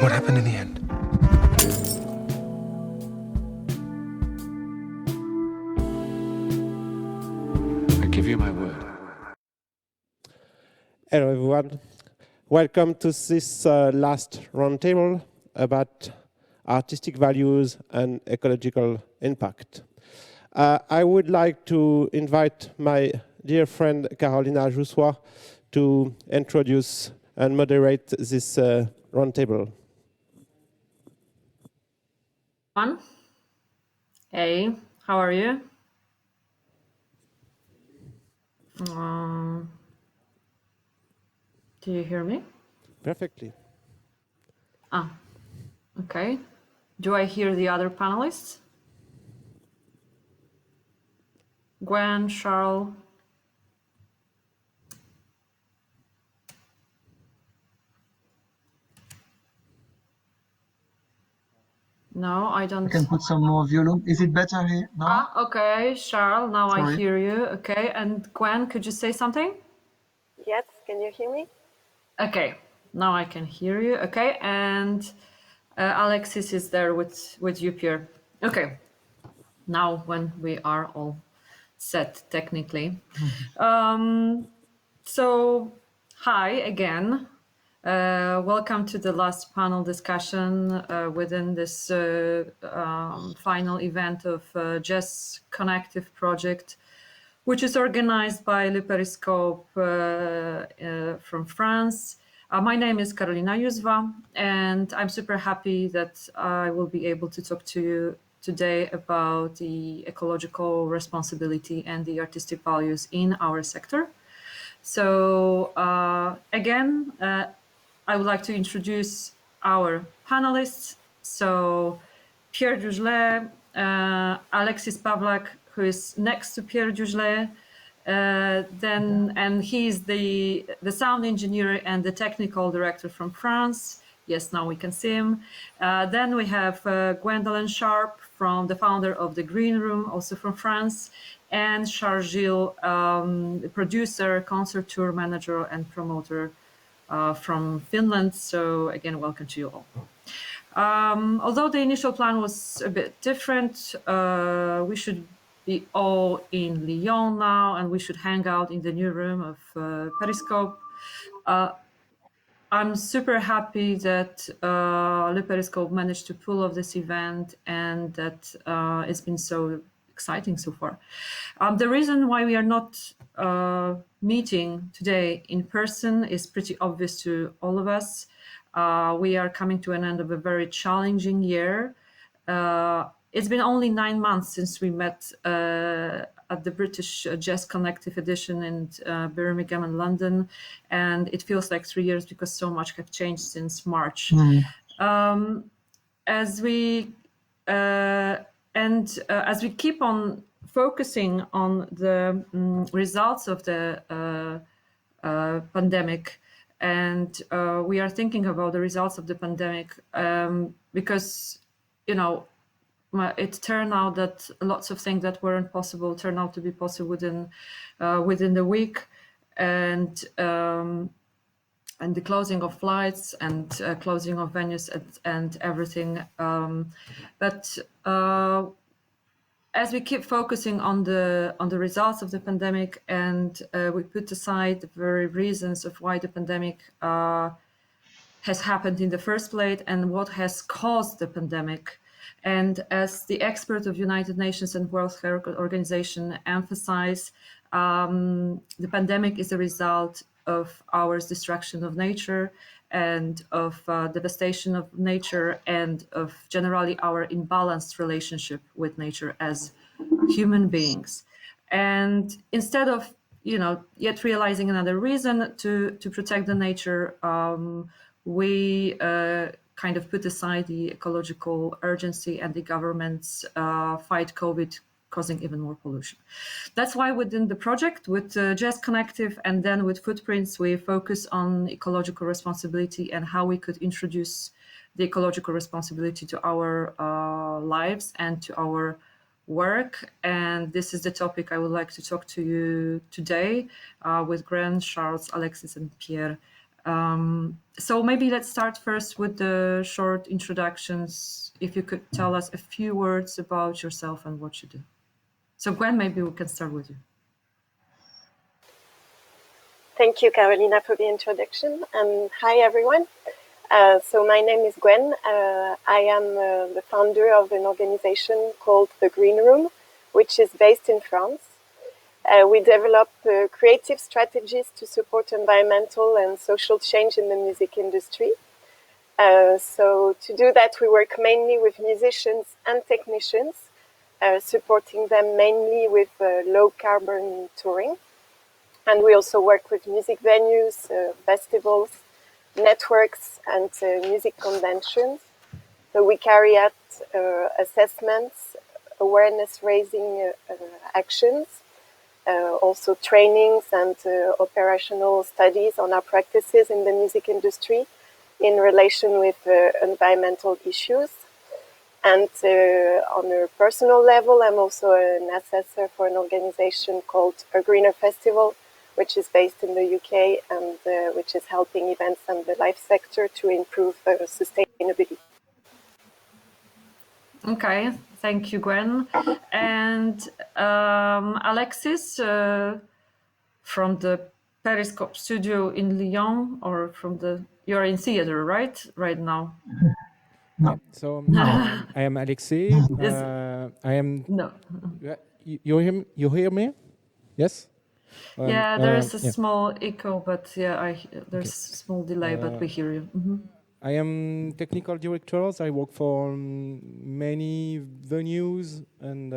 What happened in the end? I give you my word. Hello everyone. Welcome to this last roundtable about artistic values and ecological impact. I would like to invite my dear friend Carolina Joussois to introduce and moderate this roundtable. Hey, how are you? Do you hear me? Perfectly. Okay. Do I hear the other panelists? Gwen, Charles? No, I don't. I can put some more volume. Is it better here now? Okay, Charles, now Sorry. I hear you. Okay, and Gwen, could you say something? Yes, can you hear me? Okay, now I can hear you. Okay, and Alexis is there with you, Pierre. Okay, now when we are all set technically. So, hi again. Welcome to the last panel discussion within this final event of Jazz Connective project, which is organized by Le Periscope from France. My name is Carolina Joussois, and I'm super happy that I will be able to talk to you today about the ecological responsibility and the artistic values in our sector. So again, I would like to introduce our panelists. So Pierre Dugelet, Alexis Pavlak, who is next to Pierre Dugelet, and he's the sound engineer and the technical director from France. Yes, now we can see him. Then we have Gwendolyn Sharp, from the founder of the Green Room, also from France, and Charles Gilles, producer, concert tour manager, and promoter from Finland. So again, welcome to you all. Although the initial plan was a bit different, we should be all in Lyon now, and we should hang out in the new room of Periscope. I'm super happy that Le Periscope managed to pull off this event, and that it's been so exciting so far. The reason why we are not meeting today in person is pretty obvious to all of us. We are coming to an end of a very challenging year. It's been only 9 months since we met at the British Jazz Connective edition in Birmingham and London, and it feels like 3 years because so much have changed since March. As we keep on focusing on the results of the pandemic, and we are thinking about the results of the pandemic because, you know, it turned out that lots of things that weren't possible turned out to be possible within the week, and the closing of flights and closing of venues and everything. But as we keep focusing on the results of the pandemic, and we put aside the very reasons of why the pandemic has happened in the first place and what has caused the pandemic. And as the expert of United Nations and World Health Organization emphasize, the pandemic is a result of our destruction of nature and of devastation of nature and of generally our imbalanced relationship with nature as human beings. And instead of, you know, yet realizing another reason to protect the nature, we kind of put aside the ecological urgency and the government's fight COVID, causing even more pollution. That's why within the project with Jazz Connective and then with Footprints, we focus on ecological responsibility and how we could introduce the ecological responsibility to our lives and to our work. And this is the topic I would like to talk to you today with Gwen, Charles, Alexis, and Pierre So maybe let's start first with the short introductions. If you could tell us a few words about yourself and what you do. So Gwen, maybe we can start with you. Thank you, Carolina, for the introduction. And hi, everyone. So my name is Gwen. I am the founder of an organization called The Green Room, which is based in France. We develop creative strategies to support environmental and social change in the music industry. So to do that, we work mainly with musicians and technicians, supporting them mainly with low carbon touring. And we also work with music venues, festivals, networks, and music conventions. So we carry out assessments, awareness raising actions, also trainings and operational studies on our practices in the music industry in relation with environmental issues. And on a personal level, I'm also an assessor for an organization called A Greener Festival, which is based in the UK and which is helping events and the live sector to improve sustainability. Okay, thank you, Gwen. And Alexis, from the Periscope studio in Lyon, or from you're in theater, right now? No. So I am Alexis. I am. No. You hear me? Yes. Yeah, there is a small echo, but yeah, there's a small delay, but we hear you. Mm-hmm. I am technical director. I work for many venues, and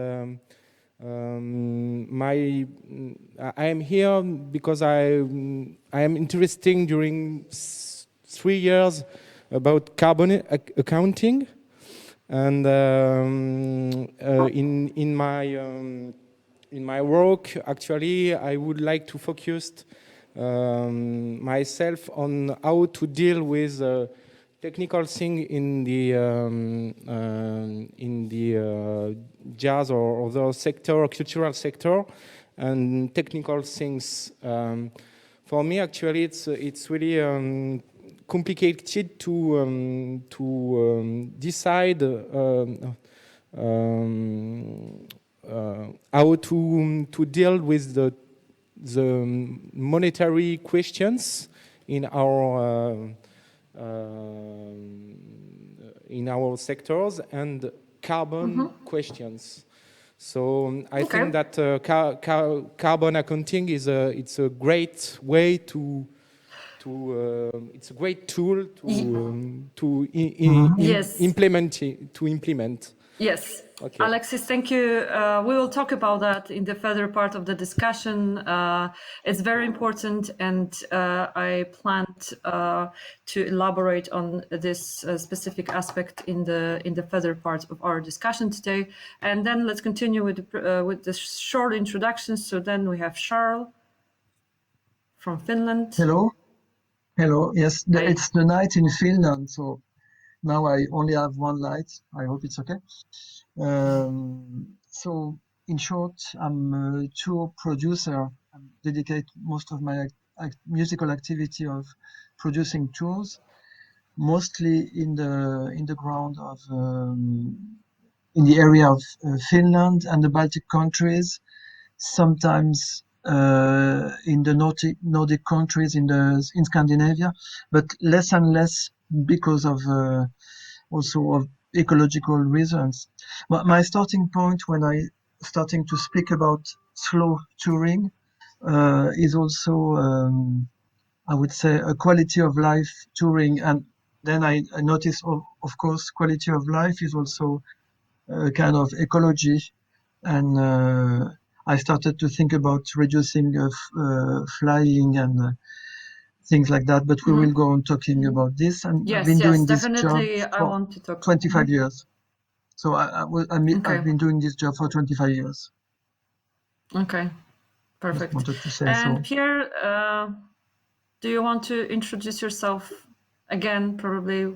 I am here because I am interested during 3 years about carbon accounting, and in my work, actually, I would like to focus myself on how to deal with technical thing in the jazz or other sector, or cultural sector, and technical things. For me, actually, it's really complicated to decide how to deal with the monetary questions in our sectors and carbon questions. So I think that carbon accounting it's a great way to it's a great tool to implement. Yes. Okay. Alexis, thank you. We will talk about that in the further part of the discussion. It's very important, and I planned to elaborate on this specific aspect in the further part of our discussion today. And then let's continue with the short introductions. So then we have Charles from Finland. Hello. Hello. Yes, it's the night in Finland, so now I only have one light. I hope it's okay. So in short, I'm a tour producer. I dedicate most of my musical activity of producing tours, mostly in the ground of in the area of Finland and the Baltic countries, sometimes in the Nordic countries in Scandinavia, but less and less because of also of ecological reasons. My starting point when I starting to speak about slow touring is also I would say a quality of life touring, and then I notice of course quality of life is also a kind of ecology, and I started to think about reducing flying and things like that, but we will go on talking about this. And I've been doing this job for 25 years. So I've been doing this job for 25 years. Okay, perfect. Just wanted to say and so. Pierre, do you want to introduce yourself again, probably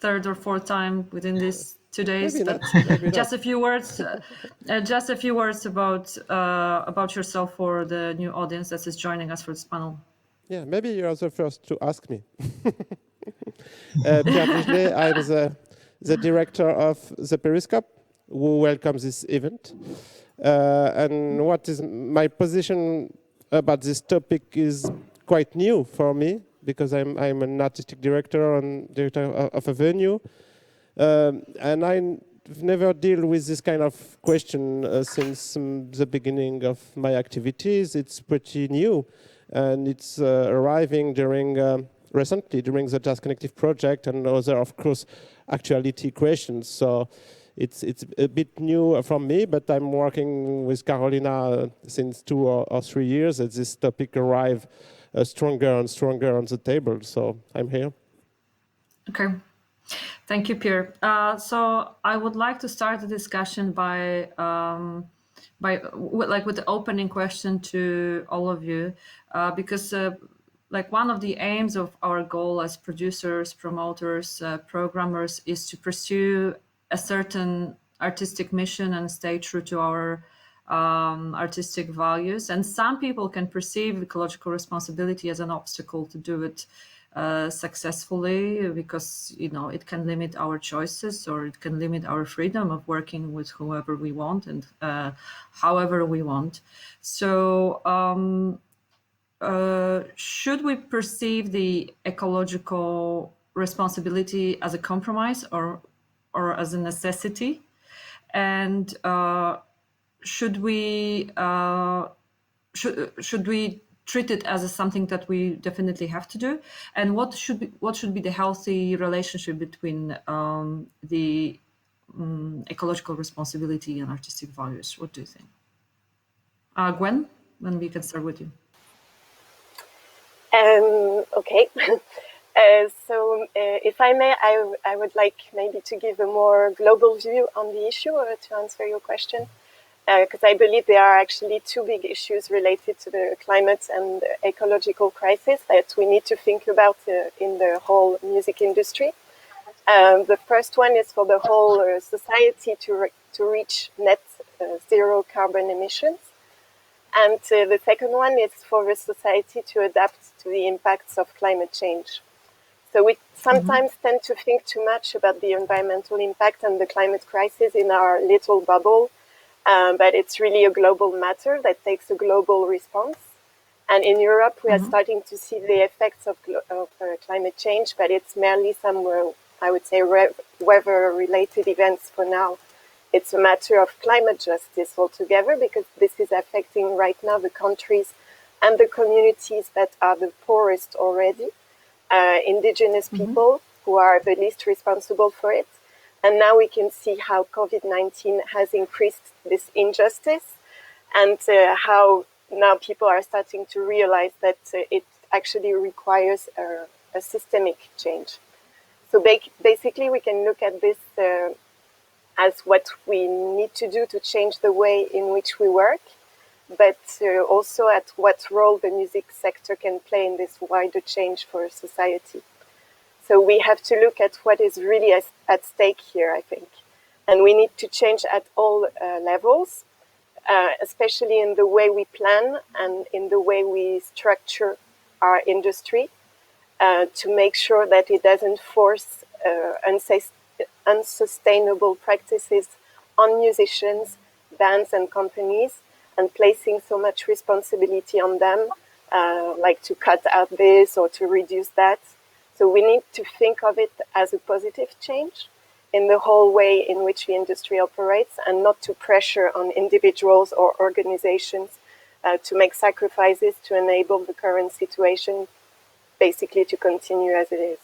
third or fourth time within these 2 days? Maybe but not. just a few words. Just a few words about yourself for the new audience that is joining us for this panel. Yeah, maybe you're the first to ask me. Pierre Digelet, I'm the director of the Periscope, who welcomes this event. And what is my position about this topic is quite new for me, because I'm an artistic director and director of a venue. And I've never dealt with this kind of question since the beginning of my activities. It's pretty new, and it's arriving during recently during the Jazz Connective project and other, of course, actuality questions. So it's a bit new from me, but I'm working with Carolina since 2 or 3 years as this topic arrive stronger and stronger on the table. So I'm here. Okay. Thank you, Pierre. So I would like to start the discussion by with the opening question to all of you, because like one of the aims of our goal as producers, promoters, programmers is to pursue a certain artistic mission and stay true to our artistic values. And some people can perceive ecological responsibility as an obstacle to do it successfully, because it can limit our choices, or it can limit our freedom of working with whoever we want and however we want. So should we perceive the ecological responsibility as a compromise or as a necessity? And should we treat it as something that we definitely have to do? And what should be the healthy relationship between the ecological responsibility and artistic values? What do you think? Gwen, then we can start with you. Okay. So if I may, I would like maybe to give a more global view on the issue to answer your question. Because I believe there are actually two big issues related to the climate and the ecological crisis that we need to think about in the whole music industry. The first one is for the whole society to reach net zero carbon emissions. And the second one is for the society to adapt to the impacts of climate change. So we sometimes tend to think too much about the environmental impact and the climate crisis in our little bubble. But it's really a global matter that takes a global response. And in Europe, we are starting to see the effects of climate change, but it's merely some, I would say, weather-related events for now. It's a matter of climate justice altogether, because this is affecting right now the countries and the communities that are the poorest already, indigenous people who are the least responsible for it. And now we can see how COVID-19 has increased this injustice, and how now people are starting to realize that it actually requires a systemic change. So basically, we can look at this as what we need to do to change the way in which we work, but also at what role the music sector can play in this wider change for society. So we have to look at what is really at stake here, I think. And we need to change at all levels, especially in the way we plan and in the way we structure our industry, to make sure that it doesn't force unsustainable practices on musicians, bands and companies, and placing so much responsibility on them, like to cut out this or to reduce that. So we need to think of it as a positive change in the whole way in which the industry operates, and not to pressure on individuals or organizations to make sacrifices to enable the current situation basically to continue as it is.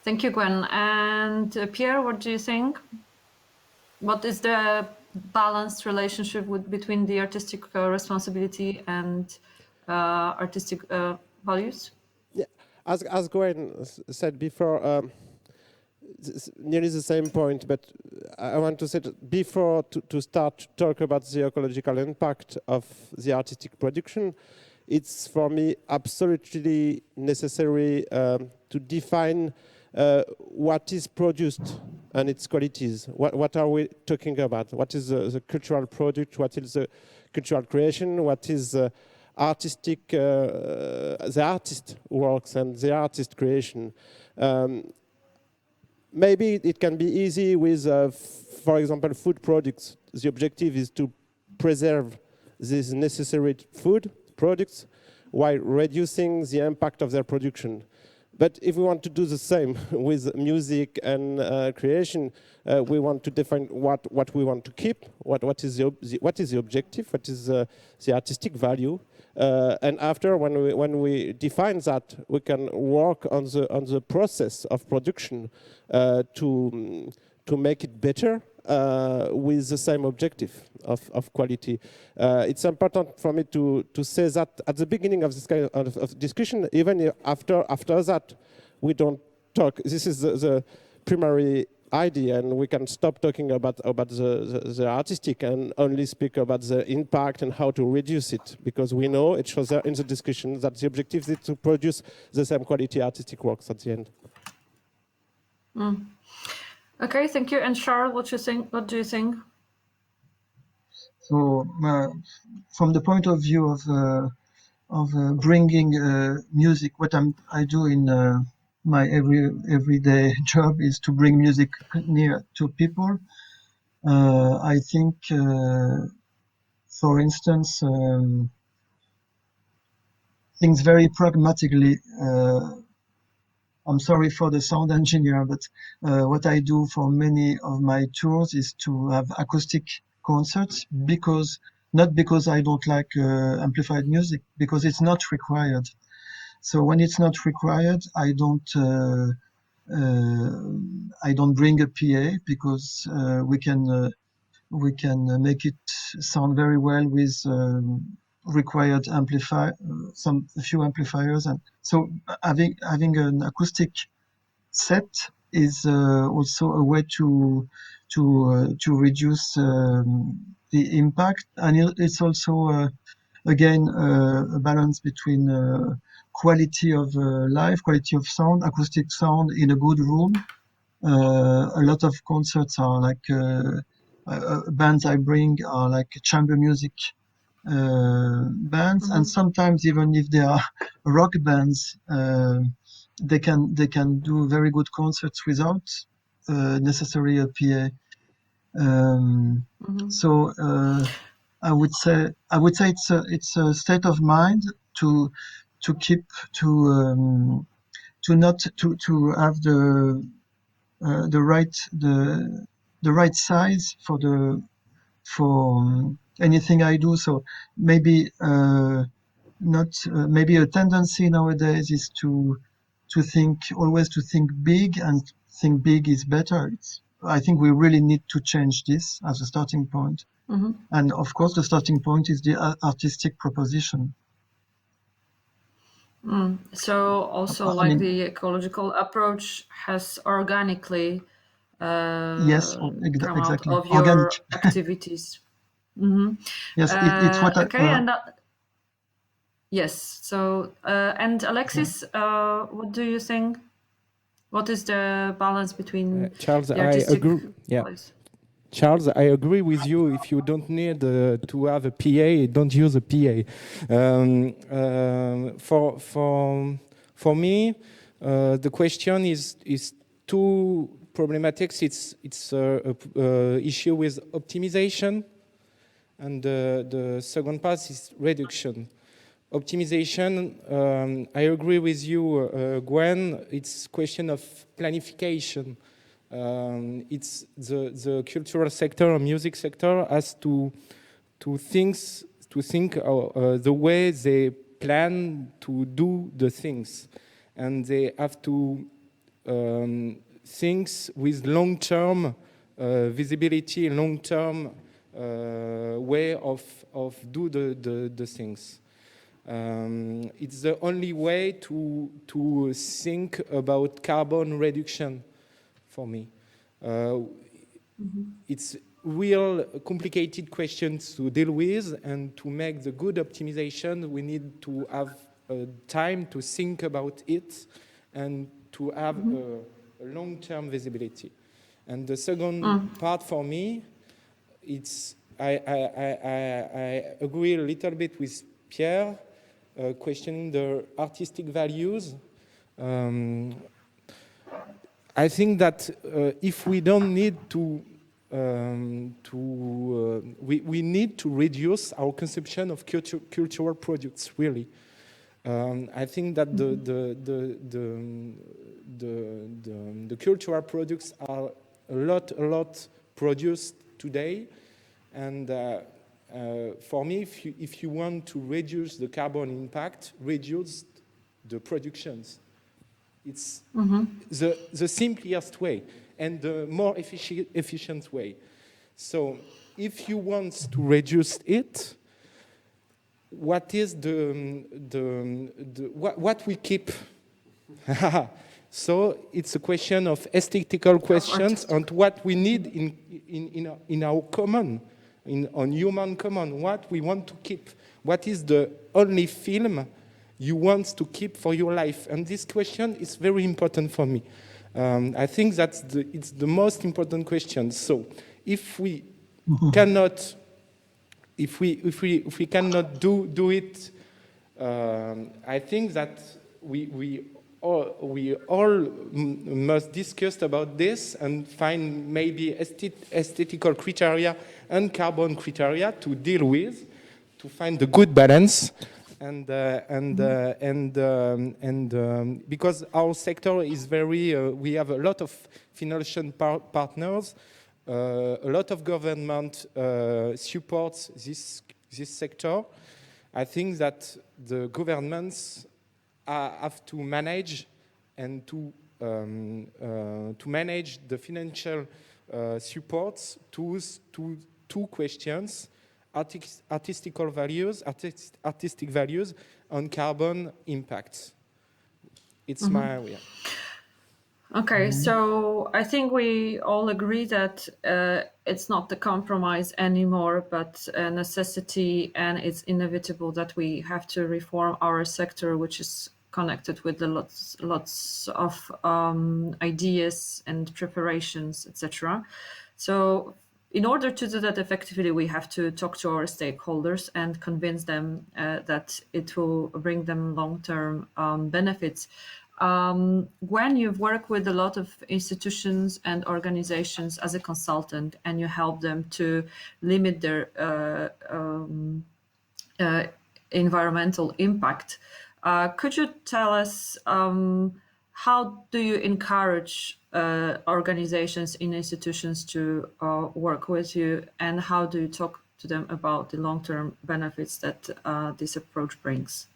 Thank you, Gwen. And Pierre, what do you think? What is the balanced relationship between the artistic responsibility and artistic values? Yeah, as Gwen said before, nearly the same point, but I want to say that before to start to talk about the ecological impact of the artistic production, it's for me absolutely necessary to define what is produced and its qualities. What are we talking about? What is the cultural product? What is the cultural creation? What is artistic, the artist works and the artist creation. Maybe it can be easy with, for example, food products. The objective is to preserve these necessary food products while reducing the impact of their production. But if we want to do the same with music and creation, we want to define what we want to keep, what is the objective, what is the artistic value, and after when we define that, we can work on the process of production to make it better with the same objective of quality. It's important for me to say that at the beginning of this kind of discussion, even after that, we don't talk. This is the primary idea, and we can stop talking about the artistic and only speak about the impact and how to reduce it, because we know it shows in the discussion that the objective is to produce the same quality artistic works at the end. Okay, thank you. And Charles, what do you think? So, from the point of view of bringing music, what I do in my everyday job is to bring music near to people. I think, for instance, things very pragmatically. I'm sorry for the sound engineer, but what I do for many of my tours is to have acoustic concerts, not because I don't like amplified music, because it's not required. So when it's not required, I don't bring a PA, because we can make it sound very well with required a few amplifiers, and so having an acoustic set is also a way to reduce the impact, and it's also again a balance between quality of life, quality of sound, acoustic sound in a good room. A lot of concerts are like bands I bring are like chamber music bands, and sometimes even if they are rock bands, they can do very good concerts without necessarily a PA. So I would say it's a state of mind to keep to not to have the right size for anything I do. So maybe maybe a tendency nowadays is to always think big, and think big is better. I think we really need to change this as a starting point. And of course, the starting point is the artistic proposition. So also the ecological approach has organically yes, come exactly. out of your Organic activities. Yes, it's what okay, and yes. So and Alexis, what do you think? What is the balance between Charles, the artistic I agree. Yeah. Charles, I agree with you. If you don't need to have a PA, don't use a PA. For me, the question is too problematic. It's a issue with optimization, and the second part is reduction. Optimization, I agree with you, Gwen. It's question of planification. It's the cultural sector or music sector has to think the way they plan to do the things, and they have to think with long-term visibility, long-term way of do the things. It's the only way to think about carbon reduction for me. It's real complicated questions to deal with, and to make the good optimization, we need to have time to think about it and to have a long-term visibility. And the second part for me, I agree a little bit with Pierre, questioning the artistic values. I think that if we don't need to, we need to reduce our consumption of cultural products, really. I think that the cultural products are a lot produced today, and for me, if you want to reduce the carbon impact, reduce the productions. It's the simplest way and the more efficient way. So if you want to reduce it, what is what we keep? So it's a question of aesthetical questions on what we need in our common, on human common, what we want to keep. What is the only film you want to keep for your life? And this question is very important for me. I think it's the most important question. So if we cannot, if we cannot do it, I think that we all must discuss about this and find maybe aesthetical criteria and carbon criteria to deal with, to find the good balance. And because our sector is very, we have a lot of financial partners, a lot of government supports this sector. I think that the governments have to manage and to manage the financial supports to two questions. Artistic values on carbon impacts. It's my area. Okay, so I think we all agree that it's not the compromise anymore, but a necessity, and it's inevitable that we have to reform our sector, which is connected with the lots of ideas and preparations, etc. So in order to do that effectively, we have to talk to our stakeholders and convince them that it will bring them long-term benefits. Gwen, you've worked with a lot of institutions and organizations as a consultant, and you help them to limit their environmental impact. Could you tell us how do you encourage organizations and institutions to work with you, and how do you talk to them about the long-term benefits that this approach brings?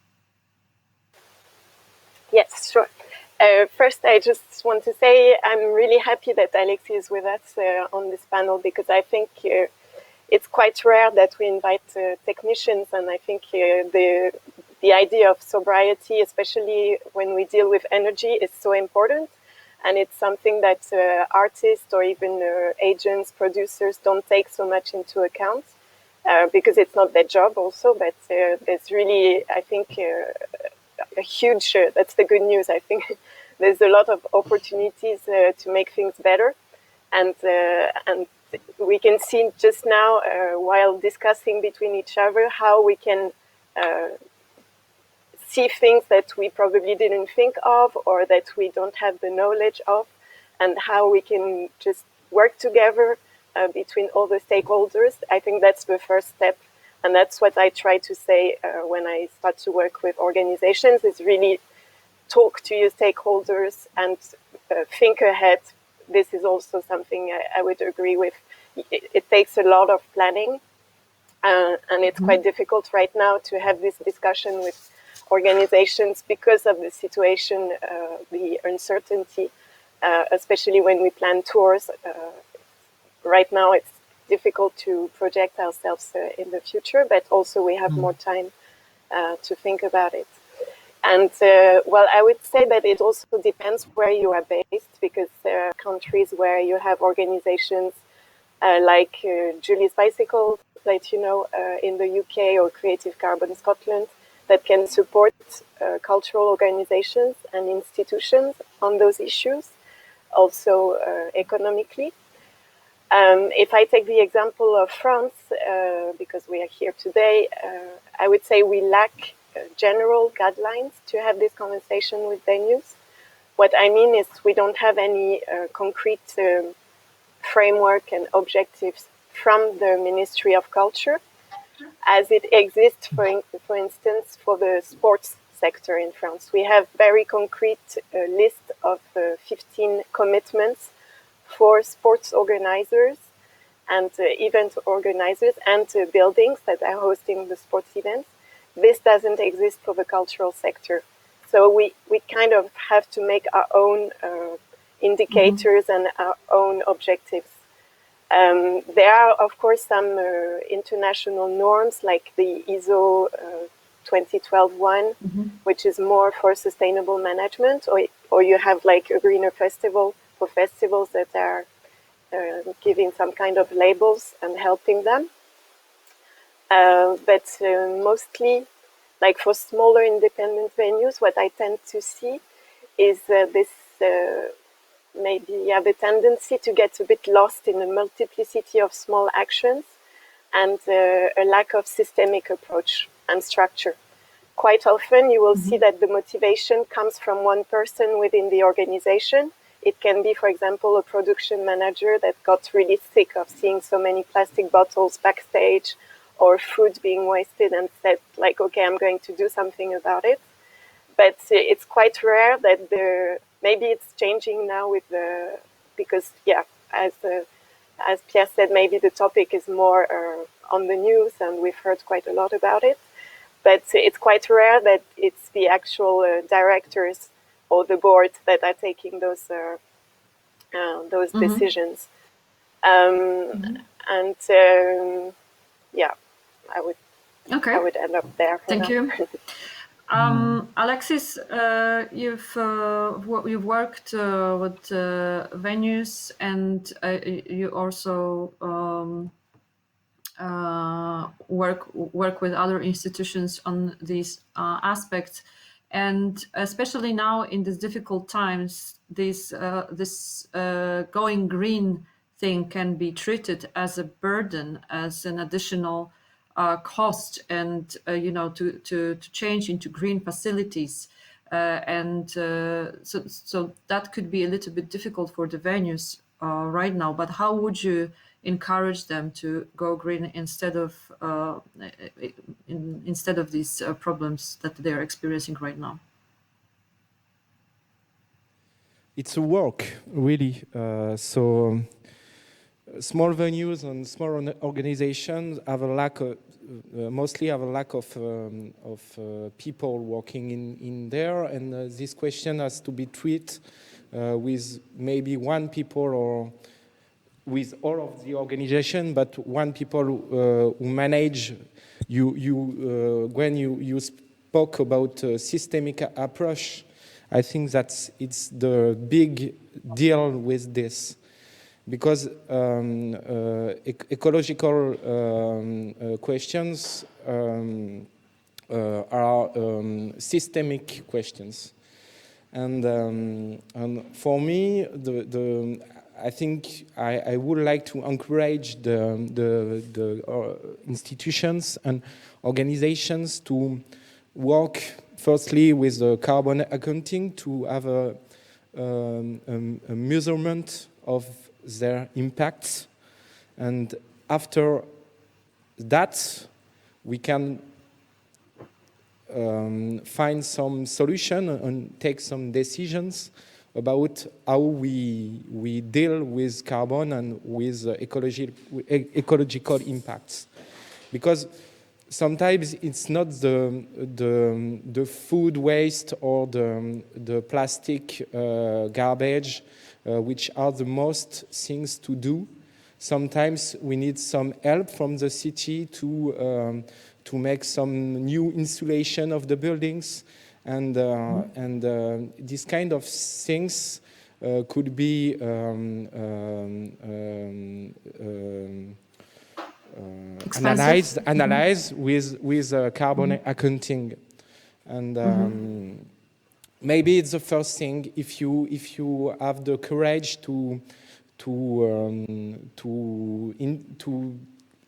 Yes, sure. First, I just want to say I'm really happy that Alex is with us on this panel, because I think it's quite rare that we invite technicians, and I think the idea of sobriety, especially when we deal with energy, is so important. And it's something that artists or even agents, producers don't take so much into account because it's not their job also. But there's really, I think, a huge, that's the good news, I think. There's a lot of opportunities to make things better. And we can see just now, while discussing between each other, how we can see things that we probably didn't think of or that we don't have the knowledge of, and how we can just work together between all the stakeholders. I think that's the first step. And that's what I try to say when I start to work with organizations, is really talk to your stakeholders and think ahead. This is also something I would agree with. It takes a lot of planning, and it's quite difficult right now to have this discussion with organizations because of the situation, the uncertainty, especially when we plan tours. Right now, it's difficult to project ourselves in the future, but also we have more time to think about it. And well, I would say that it also depends where you are based, because there are countries where you have organizations like Julie's Bicycle, like, you know, in the UK, or Creative Carbon Scotland, that can support cultural organizations and institutions on those issues, also economically. If I take the example of France, because we are here today, I would say we lack general guidelines to have this conversation with venues. What I mean is we don't have any concrete framework and objectives from the Ministry of Culture, as it exists, for instance, for the sports sector in France. We have very concrete list of 15 commitments for sports organizers and event organizers and buildings that are hosting the sports events. This doesn't exist for the cultural sector. So we kind of have to make our own indicators and our own objectives. There are, of course, some international norms like the ISO 2012 one, which is more for sustainable management, or you have like a greener festival for festivals that are giving some kind of labels and helping them. But mostly, like for smaller independent venues, what I tend to see is this maybe have a tendency to get a bit lost in a multiplicity of small actions and a lack of systemic approach and structure. Quite often you will see that the motivation comes from one person within the organization. It can be, for example, a production manager that got really sick of seeing so many plastic bottles backstage or food being wasted and said, like, okay, I'm going to do something about it. But it's quite rare that maybe it's changing now with because, yeah, as Pierre said, maybe the topic is more on the news and we've heard quite a lot about it. But it's quite rare that it's the actual directors or the board that are taking those decisions. And yeah, I would end up there. Thank you. Alexis, you've worked with venues, and you also work with other institutions on these aspects. And especially now in these difficult times, this going green thing can be treated as a burden, as an additional cost, and to change into green facilities, so that could be a little bit difficult for the venues right now. But how would you encourage them to go green instead of these problems that they are experiencing right now? It's a work, really. So small venues and small organizations have mostly have a lack of people working in there, and this question has to be treated with maybe one people or with all of the organization, but one people who manage. When you spoke about systemic approach, I think it's the big deal with this, because ecological questions are systemic questions, and for me, I think I would like to encourage the institutions and organizations to work firstly with the carbon accounting, to have a measurement of their impacts, and after that we can find some solution and take some decisions about how we deal with carbon and with ecological impacts. Because sometimes it's not the food waste or the plastic garbage which are the most things to do. Sometimes we need some help from the city to make some new insulation of the buildings, and this kind of things could be analyzed with carbon accounting, and maybe it's the first thing. If you have the courage to to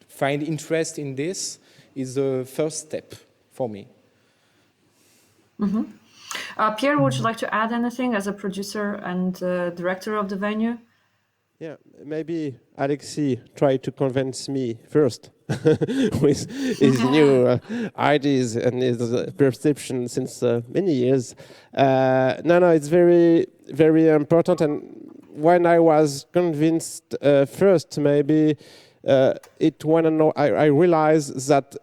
find interest in this is the first step for me. Mm-hmm. Pierre, would you like to add anything as a producer and director of the venue? Yeah, maybe Alexei tried to convince me first with his new ideas and his perception since many years. No, it's very, very important. And when I was convinced first, maybe I realized that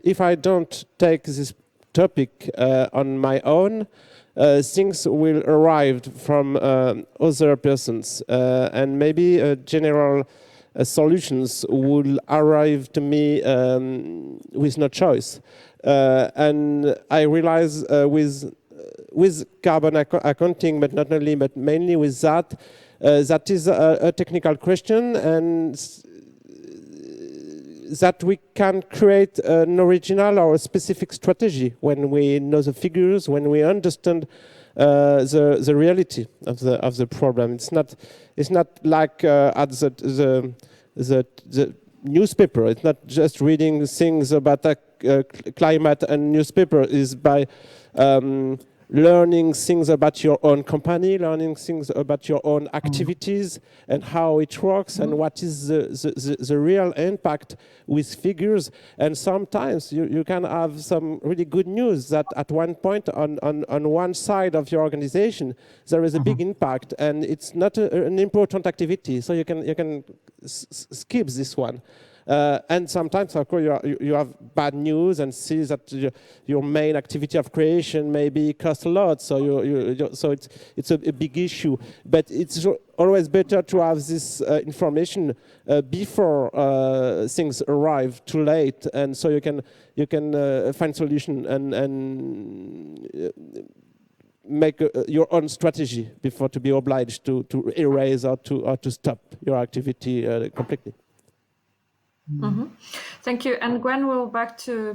if I don't take this topic on my own, things will arrive from other persons, and maybe general solutions will arrive to me with no choice. And I realize with carbon accounting, but not only, but mainly with that, that is a technical question, and that we can create an original or a specific strategy when we know the figures, when we understand the reality of the problem. It's not like at the newspaper. It's not just reading things about climate and newspaper. Is by learning things about your own company, learning things about your own activities and how it works, and what is the real impact with figures. And sometimes you can have some really good news that at one point on one side of your organization there is a big impact, and it's not an important activity, so you can skip this one. And sometimes, of course, you have bad news and see that your main activity of creation maybe costs a lot. So so it's a big issue. But it's always better to have this information before things arrive too late, and so you can find solution and make your own strategy before to be obliged to erase or to stop your activity completely. Mm-hmm. Thank you. And Gwen, we'll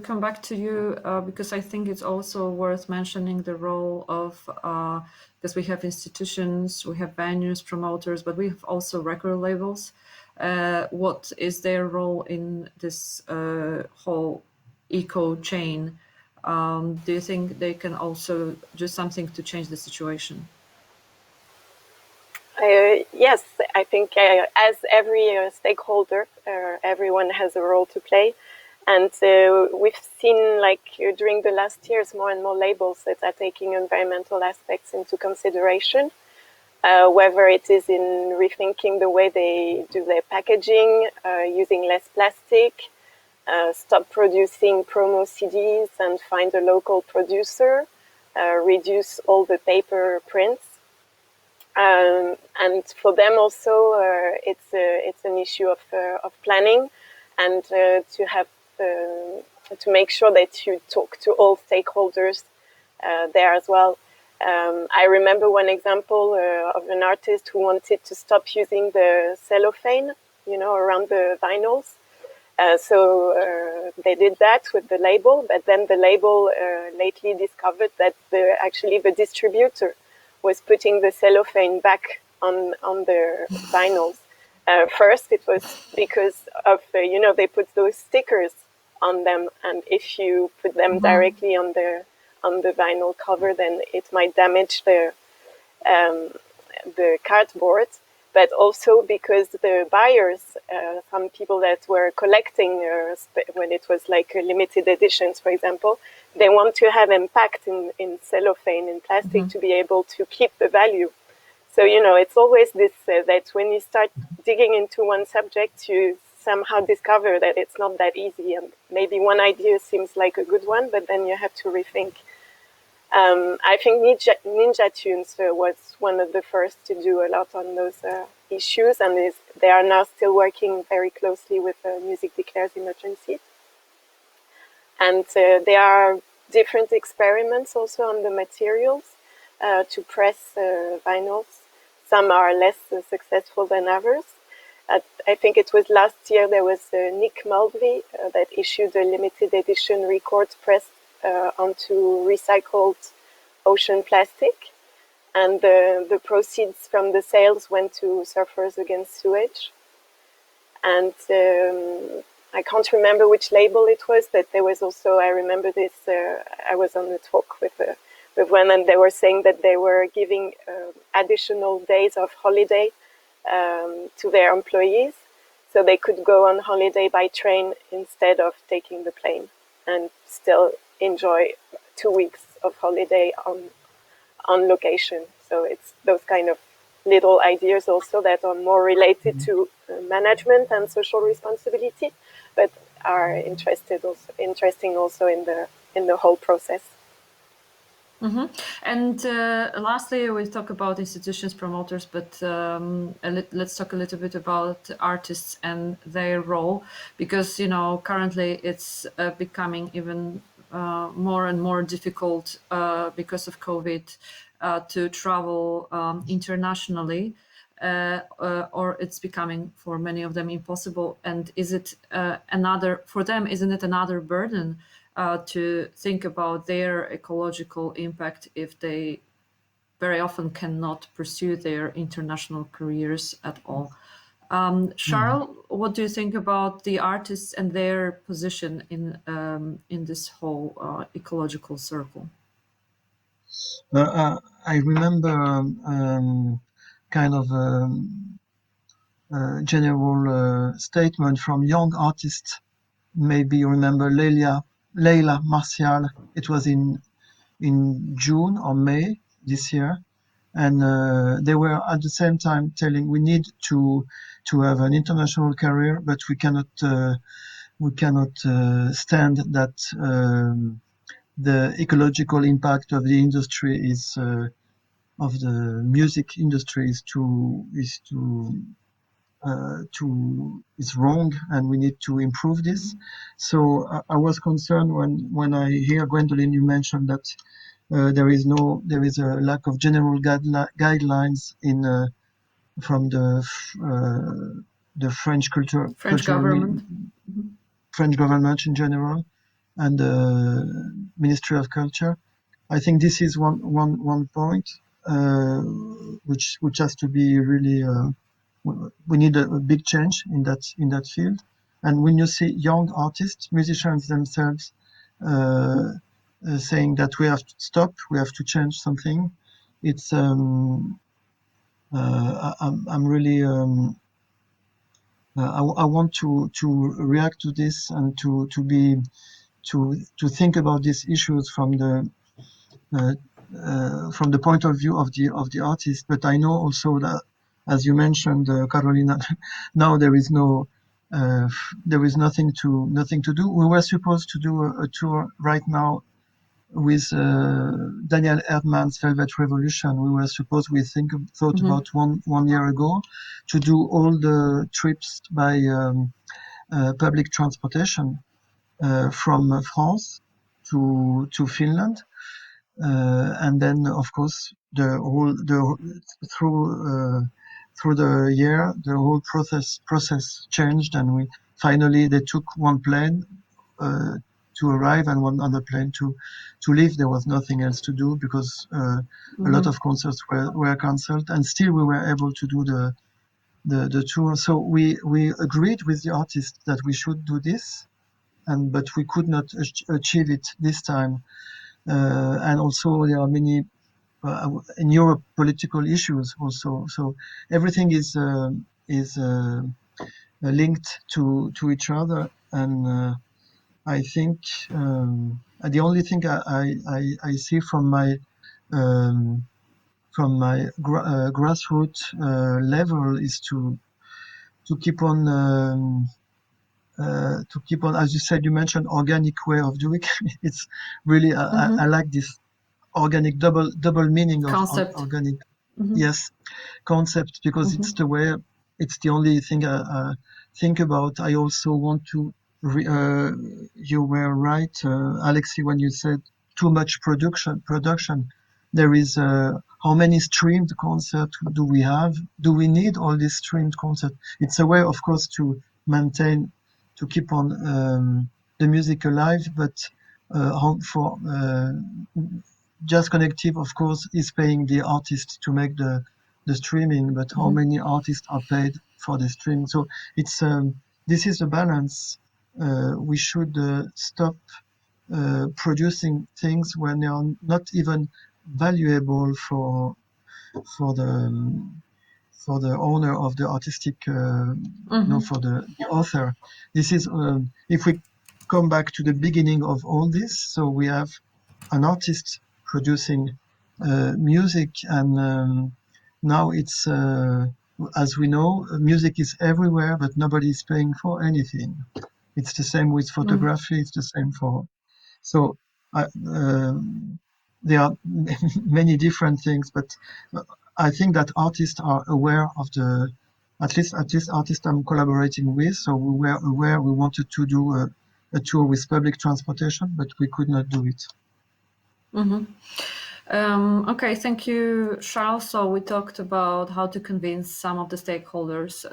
come back to you because I think it's also worth mentioning the role of, because we have institutions, we have venues, promoters, but we have also record labels. What is their role in this whole eco chain? Do you think they can also do something to change the situation? Yes, I think as every stakeholder, everyone has a role to play. And we've seen, like, during the last years, more and more labels that are taking environmental aspects into consideration, whether it is in rethinking the way they do their packaging, using less plastic, stop producing promo CDs and find a local producer, reduce all the paper prints. And for them also, it's an issue of planning, and to have to make sure that you talk to all stakeholders there as well. I remember one example of an artist who wanted to stop using the cellophane, around the vinyls. So they did that with the label, but then the label lately discovered that actually the distributor was putting the cellophane back on the vinyls. First, it was because of they put those stickers on them, and if you put them directly on the vinyl cover, then it might damage the cardboard. But also because the buyers, some people that were collecting when it was like limited editions, for example, they want to have impact in cellophane, in plastic, to be able to keep the value. So, it's always this, that when you start digging into one subject, you somehow discover that it's not that easy. And maybe one idea seems like a good one, but then you have to rethink. I think Ninja Tunes was one of the first to do a lot on those issues, and they are now still working very closely with Music Declares Emergency. And there are different experiments also on the materials to press vinyls. Some are less successful than others. I think it was last year there was Nick Mulvey that issued a limited edition record pressed onto recycled ocean plastic. and the proceeds from the sales went to Surfers Against Sewage. And I can't remember which label it was, but there was also, I remember this, I was on a talk with one, and they were saying that they were giving additional days of holiday to their employees, so they could go on holiday by train instead of taking the plane, and still enjoy 2 weeks of holiday on location. So it's those kind of little ideas also that are more related to management and social responsibility, but are interesting also in the whole process. Mm-hmm. And lastly, we talk about institutions, promoters, but let's talk a little bit about artists and their role, because currently it's becoming even more and more difficult because of COVID to travel internationally, or it's becoming for many of them impossible. And is it for them, isn't it another burden to think about their ecological impact if they very often cannot pursue their international careers at all? Charles, what do you think about the artists and their position in this whole ecological circle? I remember kind of general statement from young artists. Maybe you remember Leila Martial. It was in June or May this year, and they were at the same time telling we need to have an international career, but we cannot stand that the ecological impact of the industry is of the music industry is wrong, and we need to improve this. So I was concerned when I hear, Gwendoline, you mentioned that there is a lack of general guidelines from the French French government. French government in general, and the Ministry of Culture. I think this is one point which has to be really. We need a big change in that field. And when you see young artists, musicians themselves, saying that we have to stop, we have to change something, it's I'm really I want to react to this and to think about these issues from the point of view of the artist. But I know also that, as you mentioned, Carolina, now there is nothing to do. We were supposed to do a tour right now with Daniel Erdmann's Velvet Revolution. We were supposed, thought about one year ago, to do all the trips by public transportation from France to Finland. And then, of course, through the year, the whole process changed, and they took one plane to arrive and one other plane to leave. There was nothing else to do because a lot of concerts were cancelled, and still we were able to do the tour. So we agreed with the artist that we should do this, but we could not achieve it this time. And also there are many in Europe political issues also. So everything is linked to each other, and I think the only thing I see from my grassroots level is to keep on. As you said, you mentioned organic way of doing. It's really I like this organic double meaning of Concept. organic. Yes, concept, because it's the way. It's the only thing I think about. I also want to. You were right, Alexi, when you said too much production. There is how many streamed concerts do we have? Do we need all these streamed concerts? It's a way, of course, to maintain, to keep on the music alive, but Jazz Connective, of course, is paying the artist to make the streaming, but how many artists are paid for the streaming? So it's this is the balance. We should stop producing things when they are not even valuable for the owner of the artistic, for the author. This is if we come back to the beginning of all this. So we have an artist producing music, and now it's as we know, music is everywhere, but nobody is paying for anything. It's the same with photography. It's the same for so. There are many different things, but I think that artists are aware of the, at least artists I'm collaborating with. So we were aware we wanted to do a tour with public transportation, but we could not do it. Okay, thank you, Charles. So we talked about how to convince some of the stakeholders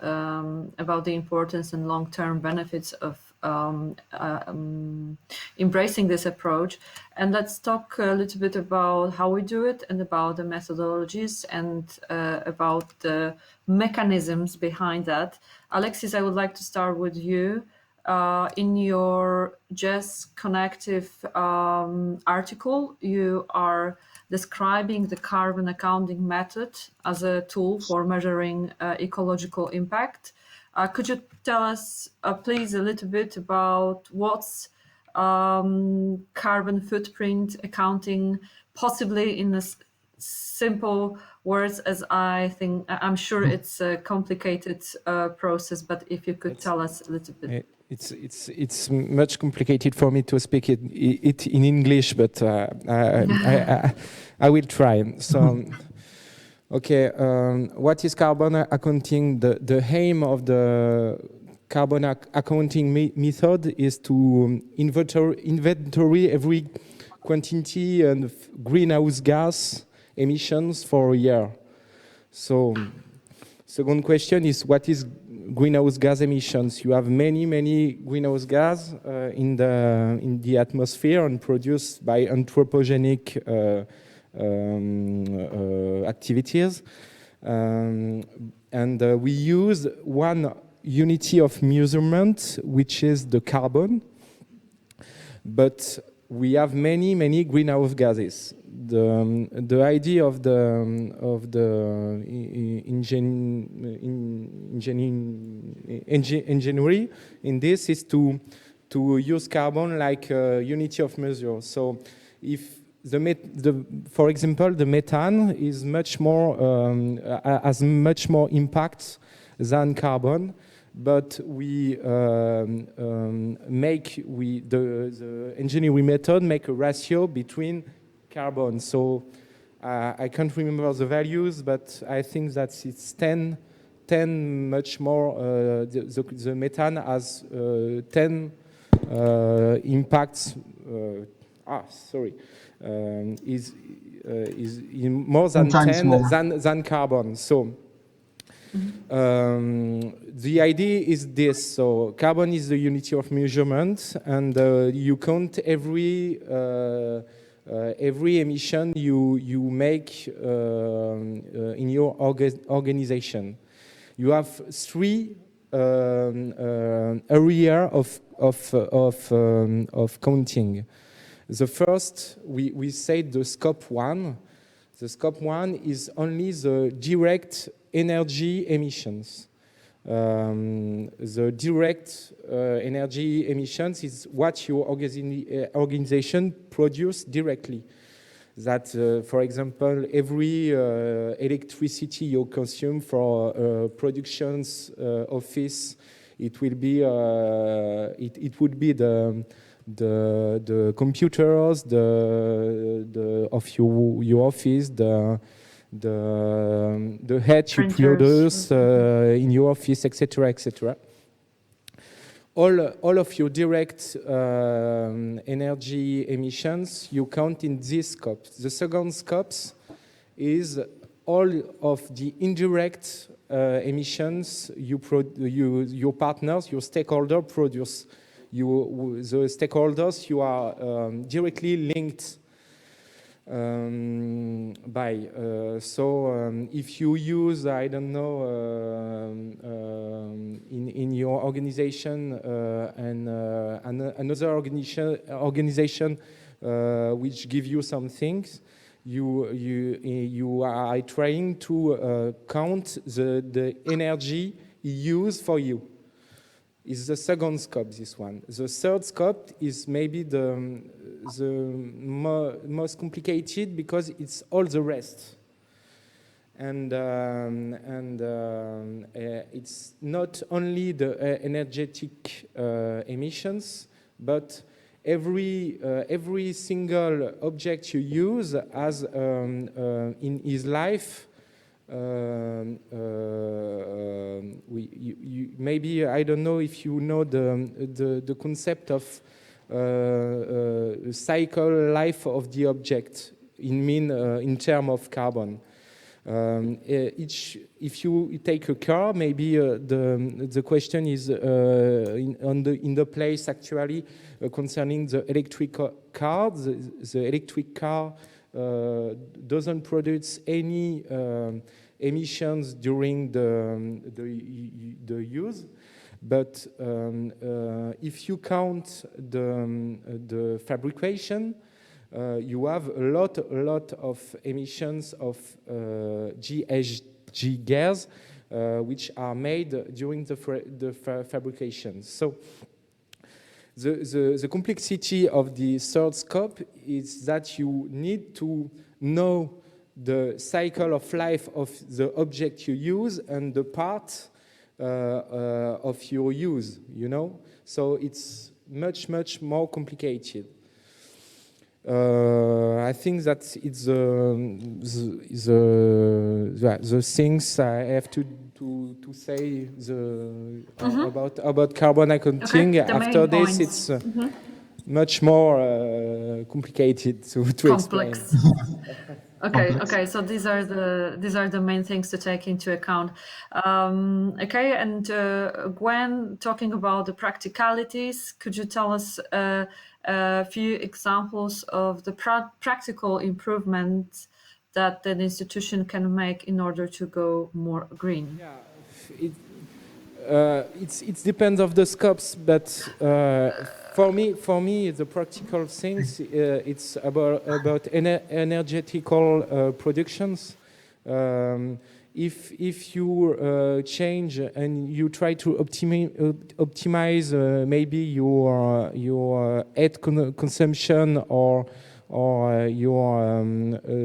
about the importance and long-term benefits of embracing this approach. And let's talk a little bit about how we do it and about the methodologies and about the mechanisms behind that. Alexis, I would like to start with you. In your Jazz Connective article, you are describing the carbon accounting method as a tool for measuring ecological impact. Could you tell us, please, a little bit about what's carbon footprint accounting, possibly in a simple words, as I'm sure it's a complicated process, but if you could tell us a little bit. It's much complicated for me to speak it in English, but I will try. So, okay, what is carbon accounting? The aim of the carbon accounting method is to inventory every quantity and greenhouse gas emissions for a year. So, second question is, what is greenhouse gas emissions? You have many greenhouse gas in the atmosphere and produced by anthropogenic activities, and we use one unity of measurement, which is the carbon, but we have many greenhouse gases. The idea of the engineering in this is to use carbon like a unity of measure. So if for example, the methane is much more has much more impact than carbon, but the engineering method make a ratio between carbon. So I can't remember the values, but I think that it's 10 much more. The methane has 10 impacts. Is more than 10 than carbon. So the idea is this. So carbon is the unity of measurement, and you count every emission you make in your organization. You have three area of counting. The first, we say the scope 1. The scope 1 is only the direct energy emissions. The direct energy emissions is what your organization produce directly. That, for example, every electricity you consume for productions office, it will be it would be the computers, of your office, the head you produce in your office, etc., etc. All of your direct energy emissions you count in these scopes. The second scopes is all of the indirect emissions your partners, your stakeholder produce. The stakeholders you are directly linked. If you use, I don't know, in your organization and another organization which give you some things, you are trying to count the energy used for you. Is the second scope, this one. The third scope is maybe the most complicated because it's all the rest. And it's not only the energetic emissions, but every single object you use has in his life. Maybe I don't know if you know the concept of cycle life of the object in terms of carbon. If you take a car, maybe the question is in the place actually concerning the electric car. The electric car doesn't produce any emissions during the use, but if you count the fabrication, you have a lot of emissions of GHG gas, which are made during the fabrication. So the complexity of the third scope is that you need to know the cycle of life of the object you use and the part of your use, you know? So it's much more complicated. I think that it's the things I have to say about carbon accounting. Okay, after this, points. it's much more complicated to Complex. explain. Okay. So these are the main things to take into account. Okay, and Gwen, talking about the practicalities, could you tell us a few examples of the practical improvements that an institution can make in order to go more green? Yeah, it depends of the scopes, but for me, the practical things it's about energetical productions. If you change and you try to optimize maybe your heat consumption or your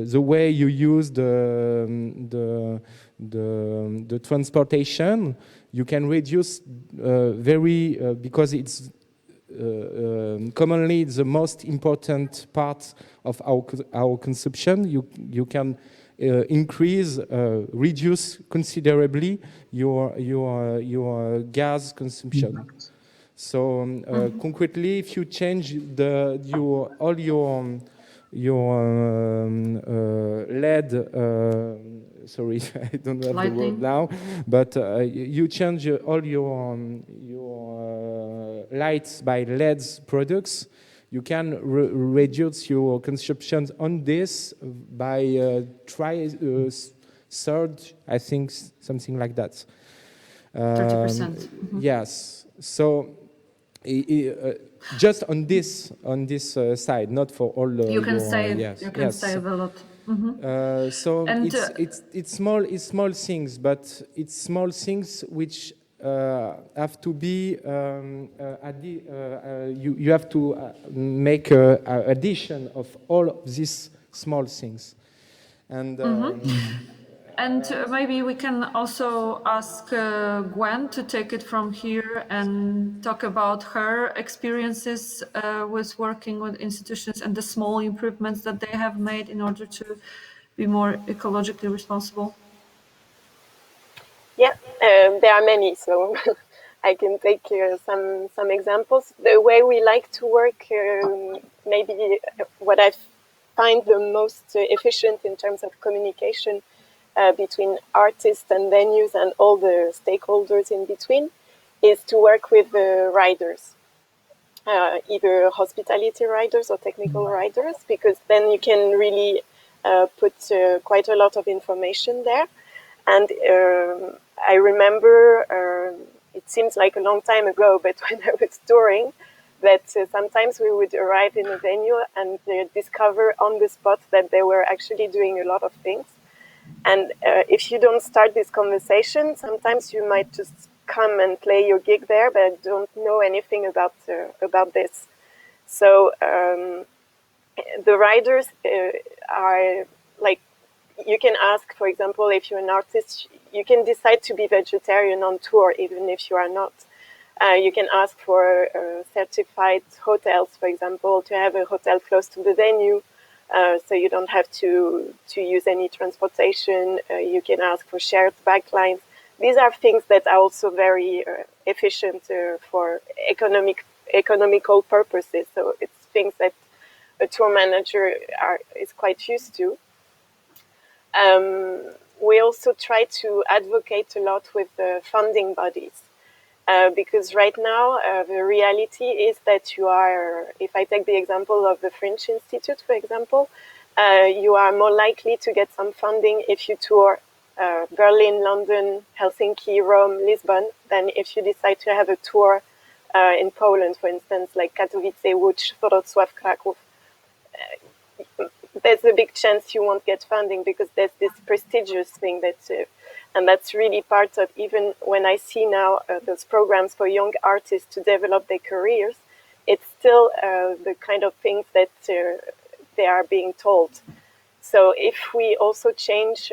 the way you use the transportation, you can reduce because it's commonly the most important part of our consumption. You can reduce considerably your gas consumption. So concretely, if you change all your LED, sorry, I don't have Lighting. the word now, but you change all your lights by LEDs products, you can reduce your consumption on this by third, I think, something like that. 30%. Yes. So just on this side, not for all the. You can save. Yes, You can save a lot. So And, it's small things, but it's small things which have to be you have to make addition of all of these small things, and. And maybe we can also ask Gwen to take it from here and talk about her experiences with working with institutions and the small improvements that they have made in order to be more ecologically responsible. Yeah, there are many, so I can take some examples. The way we like to work, maybe what I find the most efficient in terms of communication between artists and venues and all the stakeholders in between is to work with the riders. either hospitality riders or technical riders, because then you can really put quite a lot of information there. And I remember, it seems like a long time ago, but when I was touring, that sometimes we would arrive in a venue and discover on the spot that they were actually doing a lot of things. And if you don't start this conversation, sometimes you might just come and play your gig there, but don't know anything about this. So the riders are like, you can ask, for example, if you're an artist, you can decide to be vegetarian on tour, even if you are not. You can ask for certified hotels, for example, to have a hotel close to the venue, so you don't have to use any transportation. You can ask for shared backlines. These are things that are also very efficient for economical purposes. So it's things that a tour manager is quite used to. We also try to advocate a lot with funding bodies. Because right now, the reality is that you are, if I take the example of the French Institute, for example, you are more likely to get some funding if you tour Berlin, London, Helsinki, Rome, Lisbon, than if you decide to have a tour in Poland, for instance, like Katowice, Łódź, Wrocław, Kraków. There's a big chance you won't get funding because there's this prestigious thing and that's really part of, even when I see now those programs for young artists to develop their careers, it's still the kind of things that they are being told. So if we also change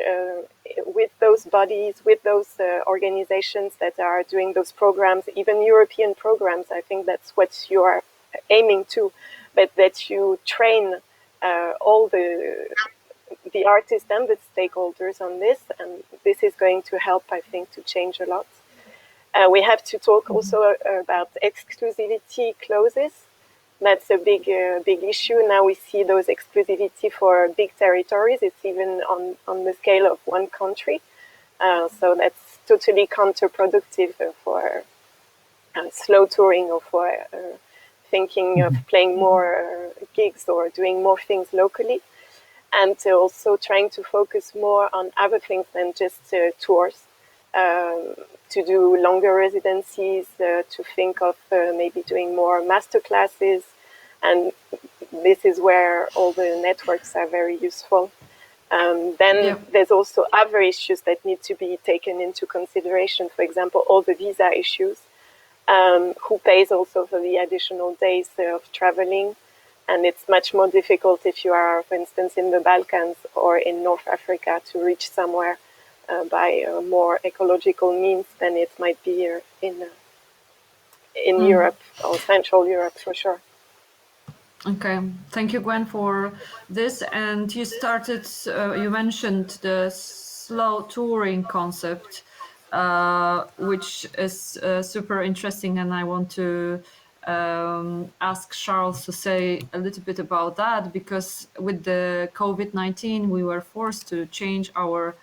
with those bodies, with those organizations that are doing those programs, even European programs, I think that's what you are aiming to, but that you train all the artists and the stakeholders on this, and this is going to help, I think, to change a lot. We have to talk also about exclusivity clauses. That's a big issue. Now we see those exclusivity for big territories. It's even on the scale of one country. So that's totally counterproductive for slow touring or for thinking of playing more gigs or doing more things locally. And also trying to focus more on other things than just tours, to do longer residencies, to think of maybe doing more master classes. And this is where all the networks are very useful. There's also other issues that need to be taken into consideration. For example, all the visa issues. Who pays also for the additional days of traveling? And it's much more difficult if you are, for instance, in the Balkans or in North Africa to reach somewhere by more ecological means than it might be in Europe or Central Europe, for sure. Okay, thank you, Gwen, for this. And you you mentioned the slow touring concept, which is super interesting, and I want to ask Charles to say a little bit about that, because with the COVID-19 we were forced to change our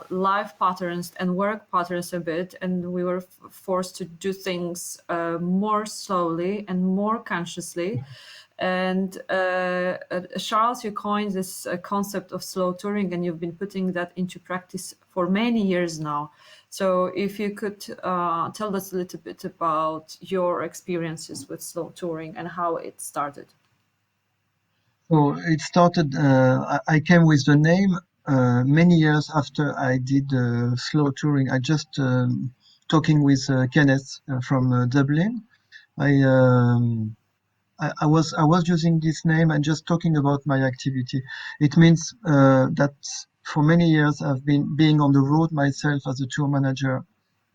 life patterns and work patterns a bit, and we were forced to do things more slowly and more consciously. And Charles, you coined this concept of slow touring, and you've been putting that into practice for many years now. So if you could tell us a little bit about your experiences with slow touring and how it started. So it started, I came with the name many years after I did slow touring. I just talking with Kenneth from Dublin. I was using this name and just talking about my activity. It means that for many years I've been being on the road myself as a tour manager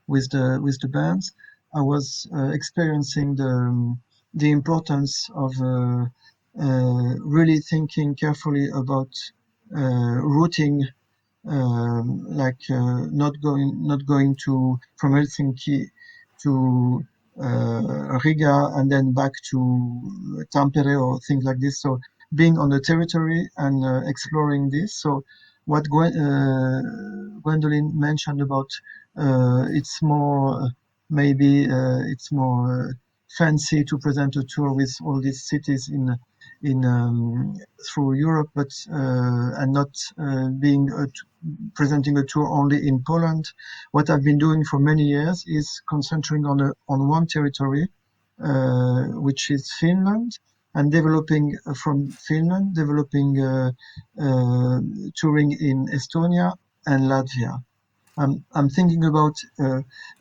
with the bands. I was experiencing the importance of really thinking carefully about routing, not going to from Helsinki to Riga and then back to Tampere or things like this. So being on the territory and exploring this. So what Gwendoline mentioned about it's more maybe it's more fancy to present a tour with all these cities through Europe, but and not presenting a tour only in Poland. What I've been doing for many years is concentrating on one territory, which is Finland, and developing from Finland, touring in Estonia and Latvia. I'm thinking about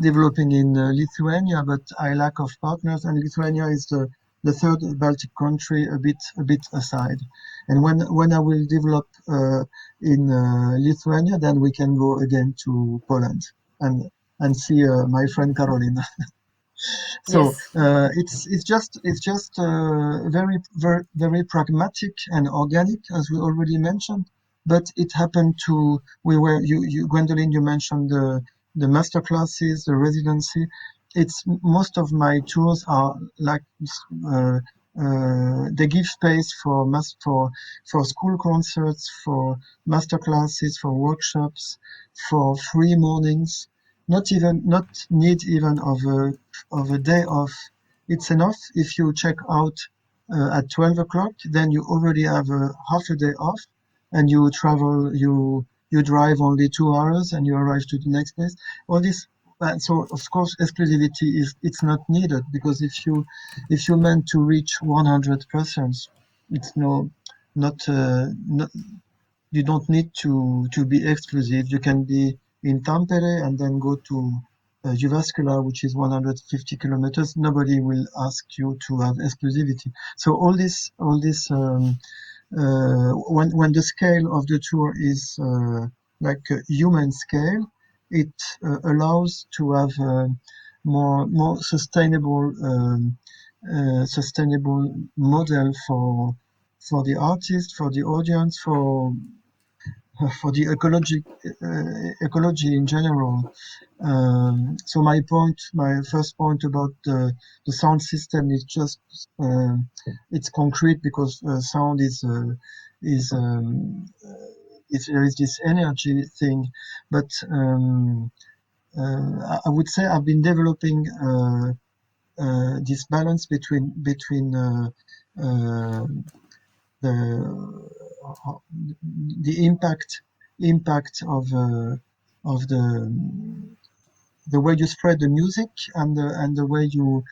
developing in Lithuania, but I lack of partners, and Lithuania is the third Baltic country, a bit aside. And when I will develop in Lithuania, then we can go again to Poland and see my friend Caroline. So Yes. it's just very pragmatic and organic, as we already mentioned. But it happened to Gwendoline, you mentioned the master classes, the residency. It's most of my tours are like they give space for school concerts, for master classes, for workshops, for free mornings. Not need even of a day off. It's enough if you check out at 12 o'clock, then you already have half a day off, and you drive only 2 hours and you arrive to the next place. All this, so of course exclusivity it's not needed, because if you meant to reach 100 persons, it's not you don't need to be exclusive. You can be in Tampere and then go to Jyväskylä, which is 150 kilometers. Nobody will ask you to have exclusivity. So all this when the scale of the tour is like a human scale, it allows to have more sustainable model for the artist, for the audience, for the ecology in general. So my first point about the sound system is just it's concrete, because sound there is this energy thing, but I would say I've been developing this balance between the impact of the way you spread the music, and the way you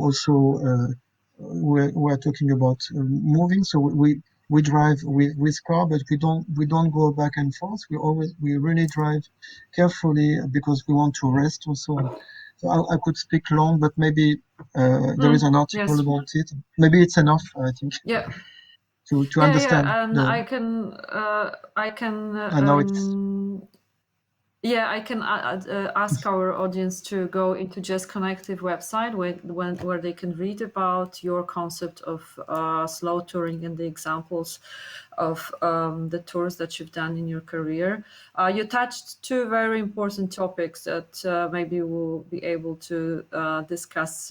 also we're talking about moving. So we drive with car, but we don't go back and forth. We really drive carefully, because we want to rest also. So I could speak long, but maybe there is an article yes. about it. Maybe it's enough, I think. Yeah. To understand. Yeah, and I know it's. I can ask our audience to go into Jazz Connective website where they can read about your concept of slow touring and the examples of the tours that you've done in your career. You touched two very important topics that maybe we'll be able to discuss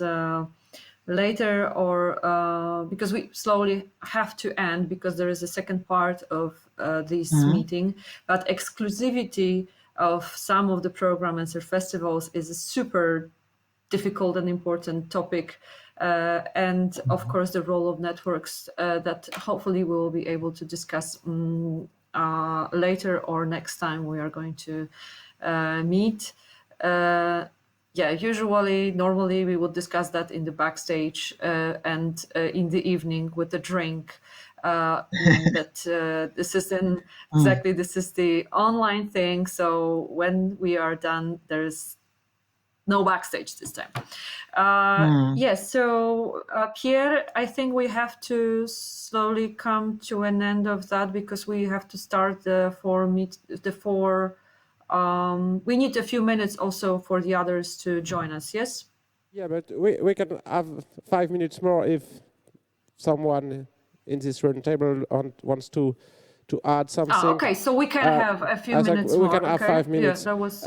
later, or because we slowly have to end, because there is a second part of this meeting. But exclusivity of some of the programs or festivals is a super difficult and important topic, and of course the role of networks that hopefully we'll be able to discuss later, or next time we are going to meet. Normally we would discuss that in the backstage and in the evening with a drink. This is the online thing. So when we are done, there's no backstage this time. Yes. So Pierre, I think we have to slowly come to an end of that, because we have to start we need a few minutes also for the others to join us, yes? Yeah, but we can have 5 minutes more if someone in this roundtable wants to add something. Okay, so we can have a few minutes more. We can have 5 minutes. Yeah, that was...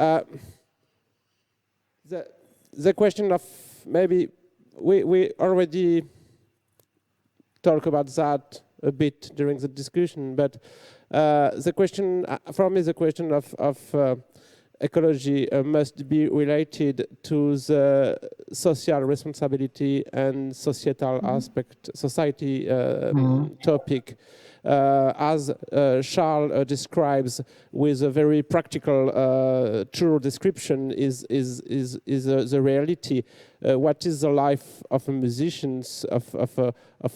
the question of maybe we already talked about that a bit during the discussion, but the question from me, the question of ecology must be related to the social responsibility and societal aspect, society topic. As Charles describes with a very practical, true description, is the reality. What is the life of a musicians, of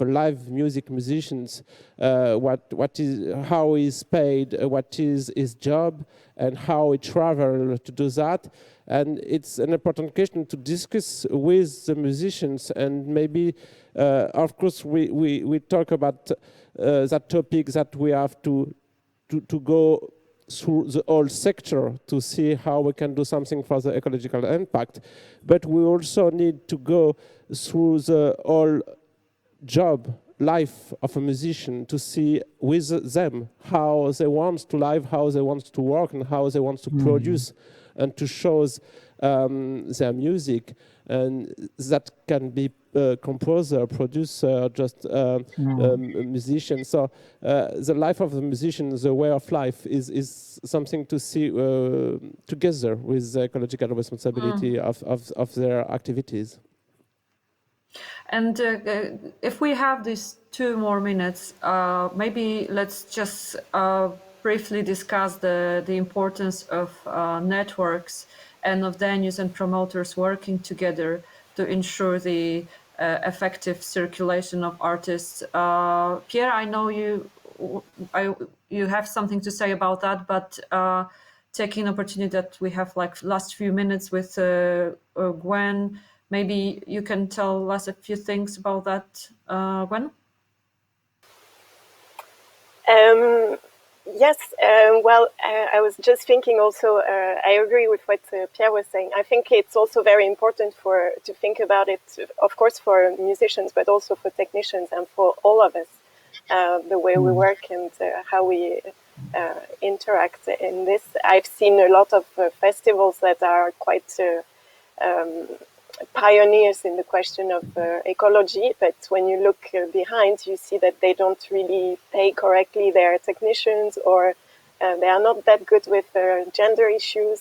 a live music musicians? How is paid? What is his job, and how he travel to do that? And it's an important question to discuss with the musicians. And maybe, of course, we talk about that topic, that we have to go through the whole sector to see how we can do something for the ecological impact. But we also need to go through the whole life of a musician to see with them how they want to live, how they want to work, and how they want to produce and to show their music. And that can be composer, producer, just a musician. So the life of the musician, the way of life, is something to see together with the ecological responsibility of their activities. And if we have these 2 more minutes, maybe let's just briefly discuss the importance of networks and of venues and promoters working together to ensure the effective circulation of artists. Pierre, I know you have something to say about that, but taking opportunity that we have like last few minutes with Gwen, maybe you can tell us a few things about that, Gwen? Yes, well, I was just thinking also, I agree with what Pierre was saying. I think it's also very important to think about it, of course, for musicians, but also for technicians and for all of us, the way we work and how we interact in this. I've seen a lot of festivals that are quite pioneers in the question of ecology, but when you look behind, you see that they don't really pay correctly their technicians, or they are not that good with gender issues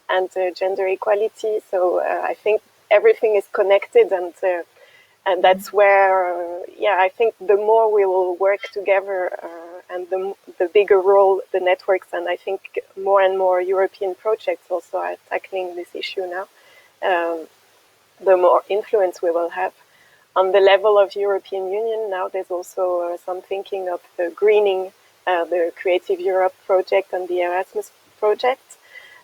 and gender equality. So I think everything is connected, and that's where, I think the more we will work together and the bigger role the networks, and I think more and more European projects also are tackling this issue now, the more influence we will have. On the level of European Union, now there's also some thinking of the greening, the Creative Europe project and the Erasmus project.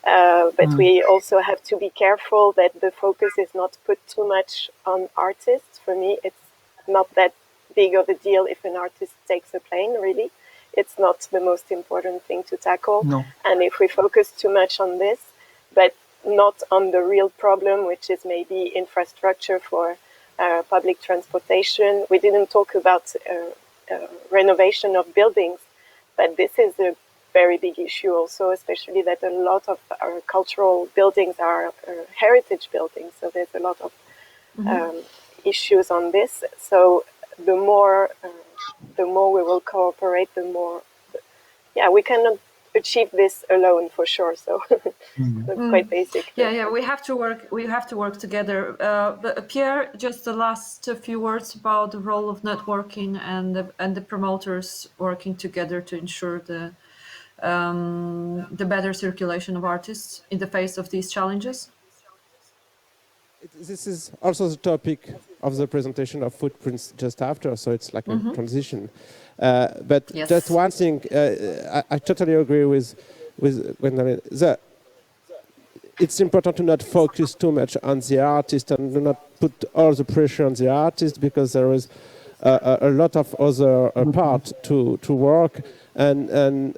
But we also have to be careful that the focus is not put too much on artists. For me, it's not that big of a deal if an artist takes a plane, really. It's not the most important thing to tackle. No. And if we focus too much on this, but not on the real problem, which is maybe infrastructure for public transportation. We didn't talk about renovation of buildings, but this is a very big issue also, especially that a lot of our cultural buildings are heritage buildings. So there's a lot of issues on this. So the more we will cooperate, the more, we cannot achieve this alone for sure. So that's quite basic. We have to work together. But Pierre, just the last few words about the role of networking and the promoters working together to ensure the better circulation of artists in the face of these challenges. This is also the topic of the presentation of Footprints just after, so it's like a transition. But yes. Just one thing, I totally agree with when it's important to not focus too much on the artist and do not put all the pressure on the artist, because there is a lot of other part to work, and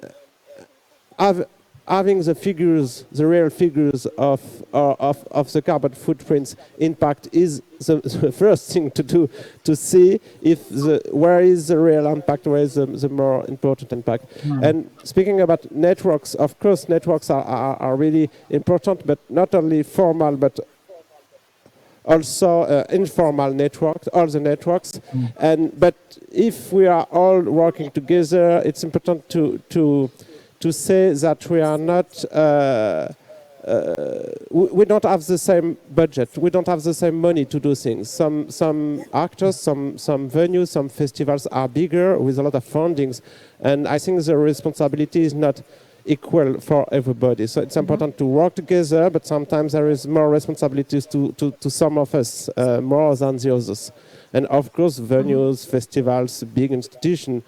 having the figures, the real figures of the carbon footprints impact is the first thing to do, to see if where is the real impact, where is the more important impact. And speaking about networks, of course, networks are really important, but not only formal, but also informal networks, all the networks. But if we are all working together, it's important to say that we are not we don't have the same budget. We don't have the same money to do things. Some actors, some venues, some festivals are bigger with a lot of fundings, and I think the responsibility is not equal for everybody. So it's important to work together, but sometimes there is more responsibilities to some of us more than the others. And of course, venues, festivals, big institutions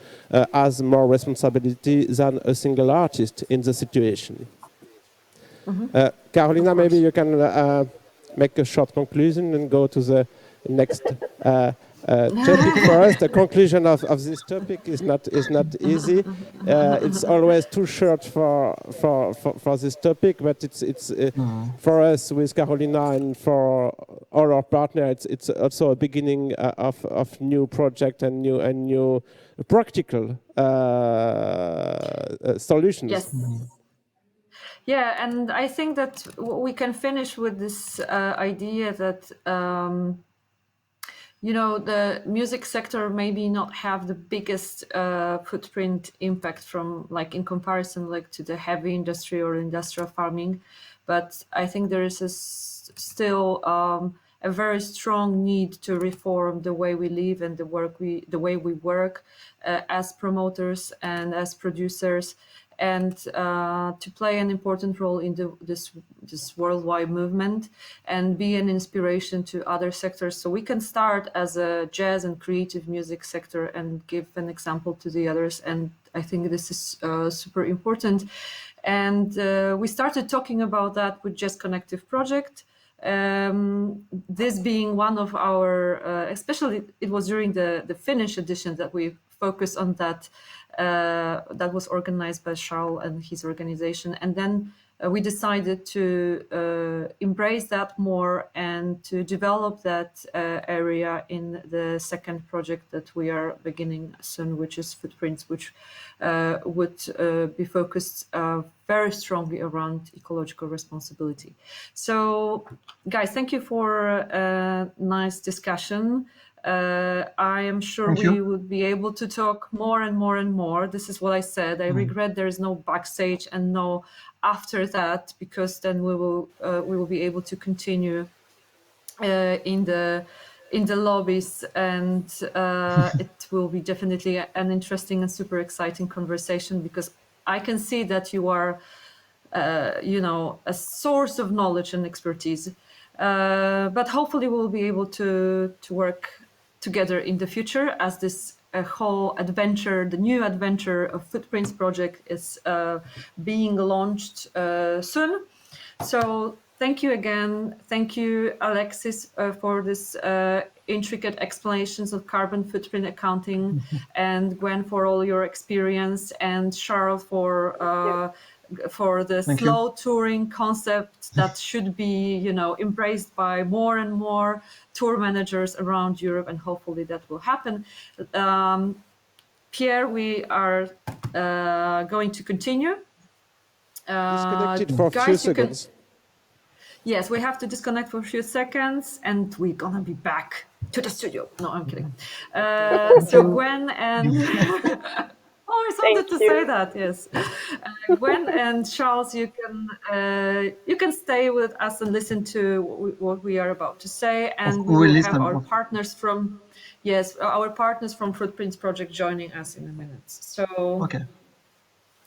has more responsibility than a single artist in the situation. Carolina, maybe you can make a short conclusion and go to the next topic for us. The conclusion of this topic is not easy. It's always too short for this topic, but it's for us with Carolina and for all our partners. It's also a beginning of new project and new practical solutions. Yes. Yeah, and I think that we can finish with this idea that the music sector maybe not have the biggest footprint impact from in comparison to the heavy industry or industrial farming, but I think there is still a very strong need to reform the way we live and the way we work as promoters and as producers, and to play an important role in this worldwide movement and be an inspiration to other sectors. So we can start as a jazz and creative music sector and give an example to the others. And I think this is super important. And we started talking about that with Jazz Connective project. This being one of our, especially it was during the Finnish edition that we focused on that. That was organized by Charles and his organization. And then we decided to embrace that more and to develop that area in the second project that we are beginning soon, which is Footprints, which would be focused very strongly around ecological responsibility. So, guys, thank you for a nice discussion. I am sure we would be able to talk more and more and more. This is what I said. I regret there is no backstage and no after that, because then we will be able to continue in the lobbies, and it will be definitely an interesting and super exciting conversation, because I can see that you are a source of knowledge and expertise, but hopefully we'll be able to work together in the future as this whole adventure, the new adventure of Footprints project is being launched soon. So thank you again. Thank you, Alexis, for this intricate explanations of carbon footprint accounting, and Gwen for all your experience, and Charles for the slow touring concept that should be, embraced by more and more tour managers around Europe, and hopefully that will happen. Pierre, we are going to continue. Disconnected for a few seconds. Yes, we have to disconnect for a few seconds, and we're gonna be back to the studio. No, I'm kidding. So Gwen and oh, I wanted to say that. Yes, Gwen and Charles, you can stay with us and listen to what we are about to say, and we will have our partners from our partners from Footprints Project joining us in a minute. So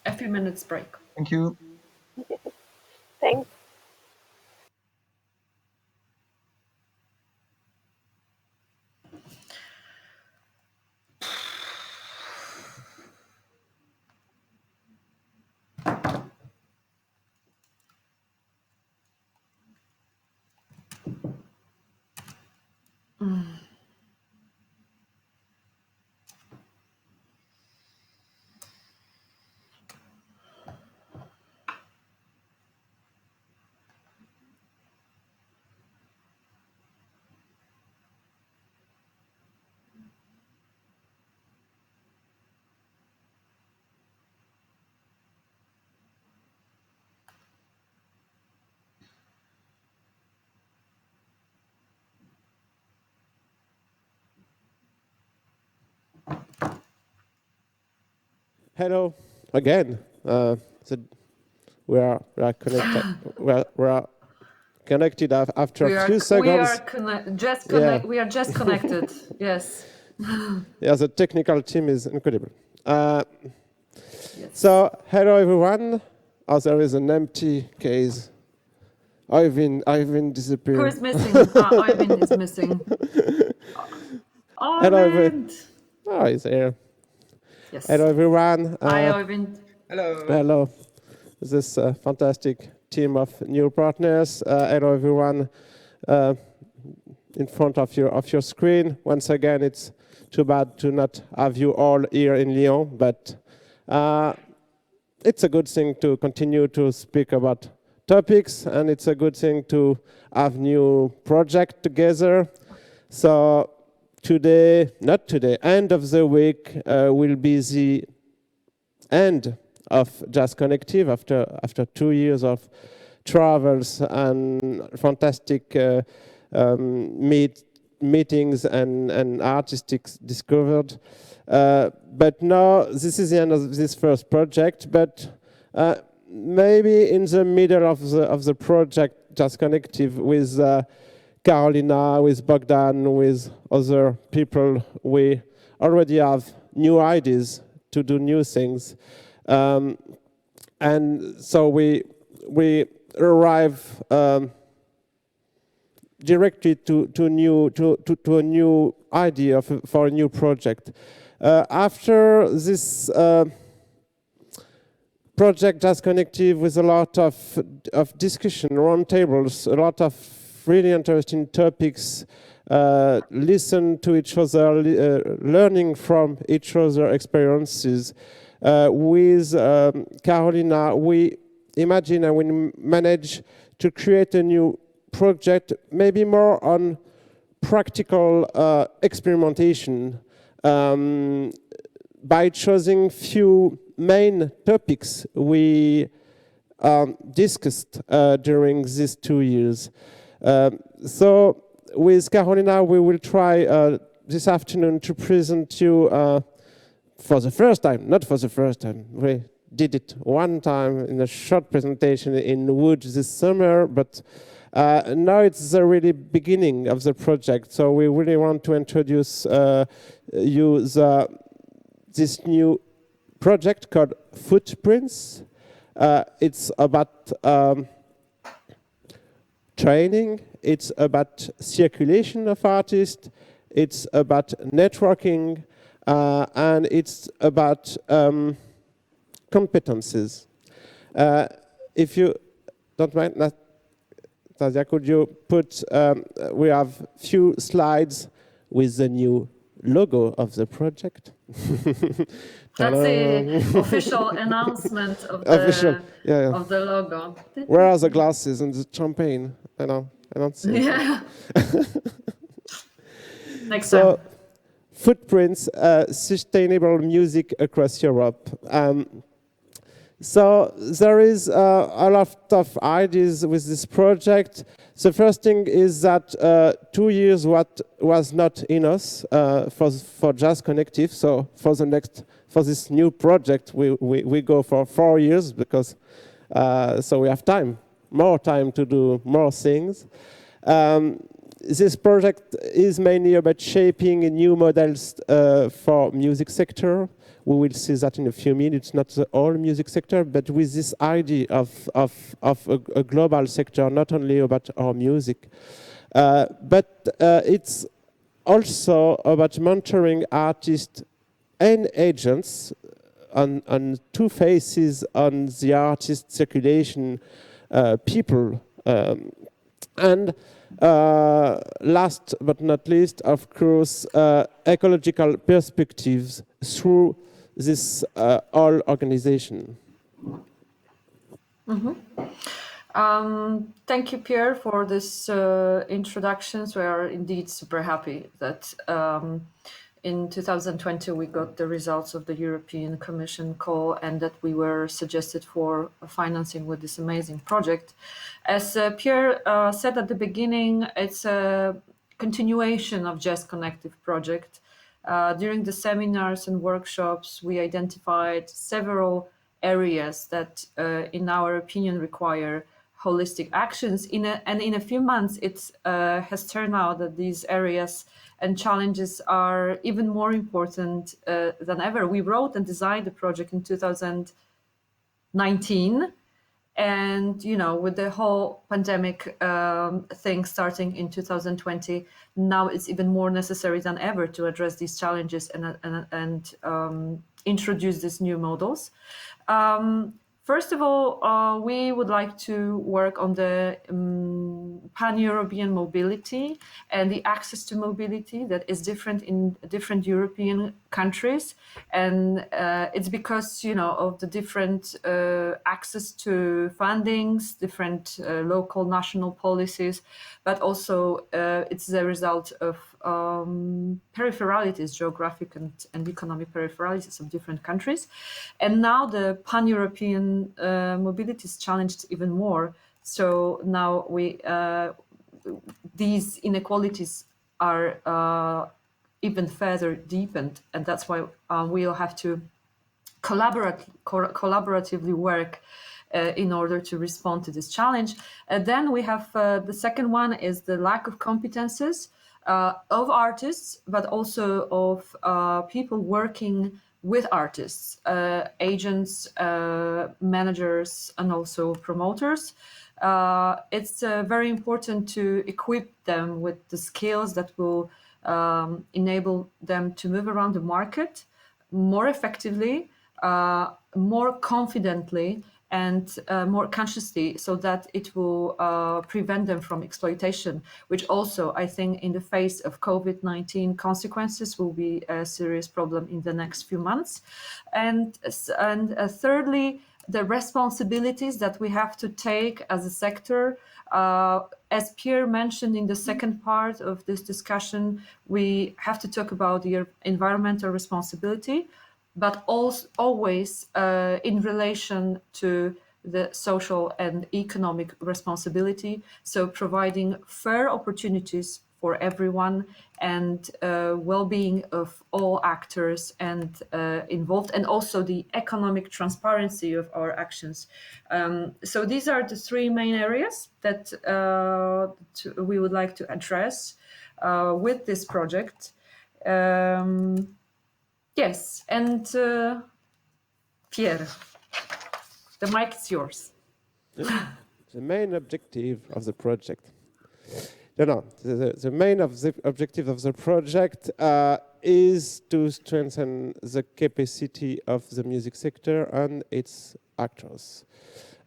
a few minutes break. Thank you. Thanks. Hello again. we are connected. we are connected after a few seconds. We are just connected. Yes. Yeah, the technical team is incredible. Yes. So, hello everyone. Oh, there is an empty case. I've disappeared. Who is missing? Oyvind is missing. Hello everyone. Oyvind. Oh, he's here. Yes. Hello everyone. Hi, Oyvind. Hello. Hello. This fantastic team of new partners. Hello everyone. In front of your screen. Once again, it's too bad to not have you all here in Lyon, but it's a good thing to continue to speak about topics, and it's a good thing to have new projects together. So end of the week will be the end of Jazz Connective after 2 years of travels and fantastic meetings and artistic discovered. But now this is the end of this first project, but maybe in the middle of the project Jazz Connective with Carolina, with Bogdan, with other people, we already have new ideas to do new things. And so we arrive directly to a new idea for a new project. After this project Jazz Connective, with a lot of discussion, roundtables, a lot of really interesting topics, listen to each other, learning from each other experiences. With Carolina, we imagine and we manage to create a new project, maybe more on practical experimentation, by choosing few main topics we discussed during these 2 years. So with Carolina, we will try this afternoon to present you for the first time, not for the first time. We did it one time in a short presentation in Wood this summer, but now it's the really beginning of the project. So we really want to introduce you this new project called Footprints. It's about training, it's about circulation of artists, it's about networking, and it's about competences. If you don't mind, Nastasia, could you put, we have few slides with the new logo of the project. That's the official announcement of the logo. Where are the glasses and the champagne? I don't see it. Yeah. Next time. Footprints, sustainable music across Europe. So there is a lot of ideas with this project. The first thing is that 2 years what was not enough for Jazz Connective. So for this new project, we go for 4 years because so we have more time to do more things. This project is mainly about shaping new models for music sector. We will see that in a few minutes, not the whole music sector, but with this idea of a global sector, not only about our music. But it's also about mentoring artists and agents on two faces on the artist circulation people. And last but not least, of course, ecological perspectives through this whole organization. Mm-hmm. Thank you, Pierre, for this introductions. We are indeed super happy that in 2020 we got the results of the European Commission call and that we were suggested for financing with this amazing project. As Pierre said at the beginning, it's a continuation of Jazz Connective project. During the seminars and workshops, we identified several areas that, in our opinion, require holistic actions. And in a few months, it has turned out that these areas and challenges are even more important than ever. We wrote and designed the project in 2019. And, you know, with the whole pandemic thing starting in 2020, now it's even more necessary than ever to address these challenges and introduce these new models. First of all, we would like to work on the pan-European mobility and the access to mobility that is different in different European countries. And it's because, you know, of the different access to fundings, different local national policies, but also it's the result of peripheralities, geographic and economic peripheralities of different countries. And now the pan-European mobility is challenged even more. So now these inequalities are even further deepened, and that's why we'll have to collaboratively work in order to respond to this challenge. Then we have the second one is the lack of competences of artists, but also of people working with artists, agents, managers, and also promoters. It's very important to equip them with the skills that will enable them to move around the market more effectively, more confidently, and more consciously, so that it will prevent them from exploitation, which also, I think, in the face of COVID-19 consequences, will be a serious problem in the next few months. And thirdly, the responsibilities that we have to take as a sector. As Pierre mentioned in the second part of this discussion, we have to talk about the environmental responsibility, but also always in relation to the social and economic responsibility. So providing fair opportunities for everyone and well-being of all actors and involved, and also the economic transparency of our actions. So these are the three main areas that we would like to address with this project. Yes, and Pierre, the mic is yours. The main objective of the project. The main objective of the project is to strengthen the capacity of the music sector and its actors.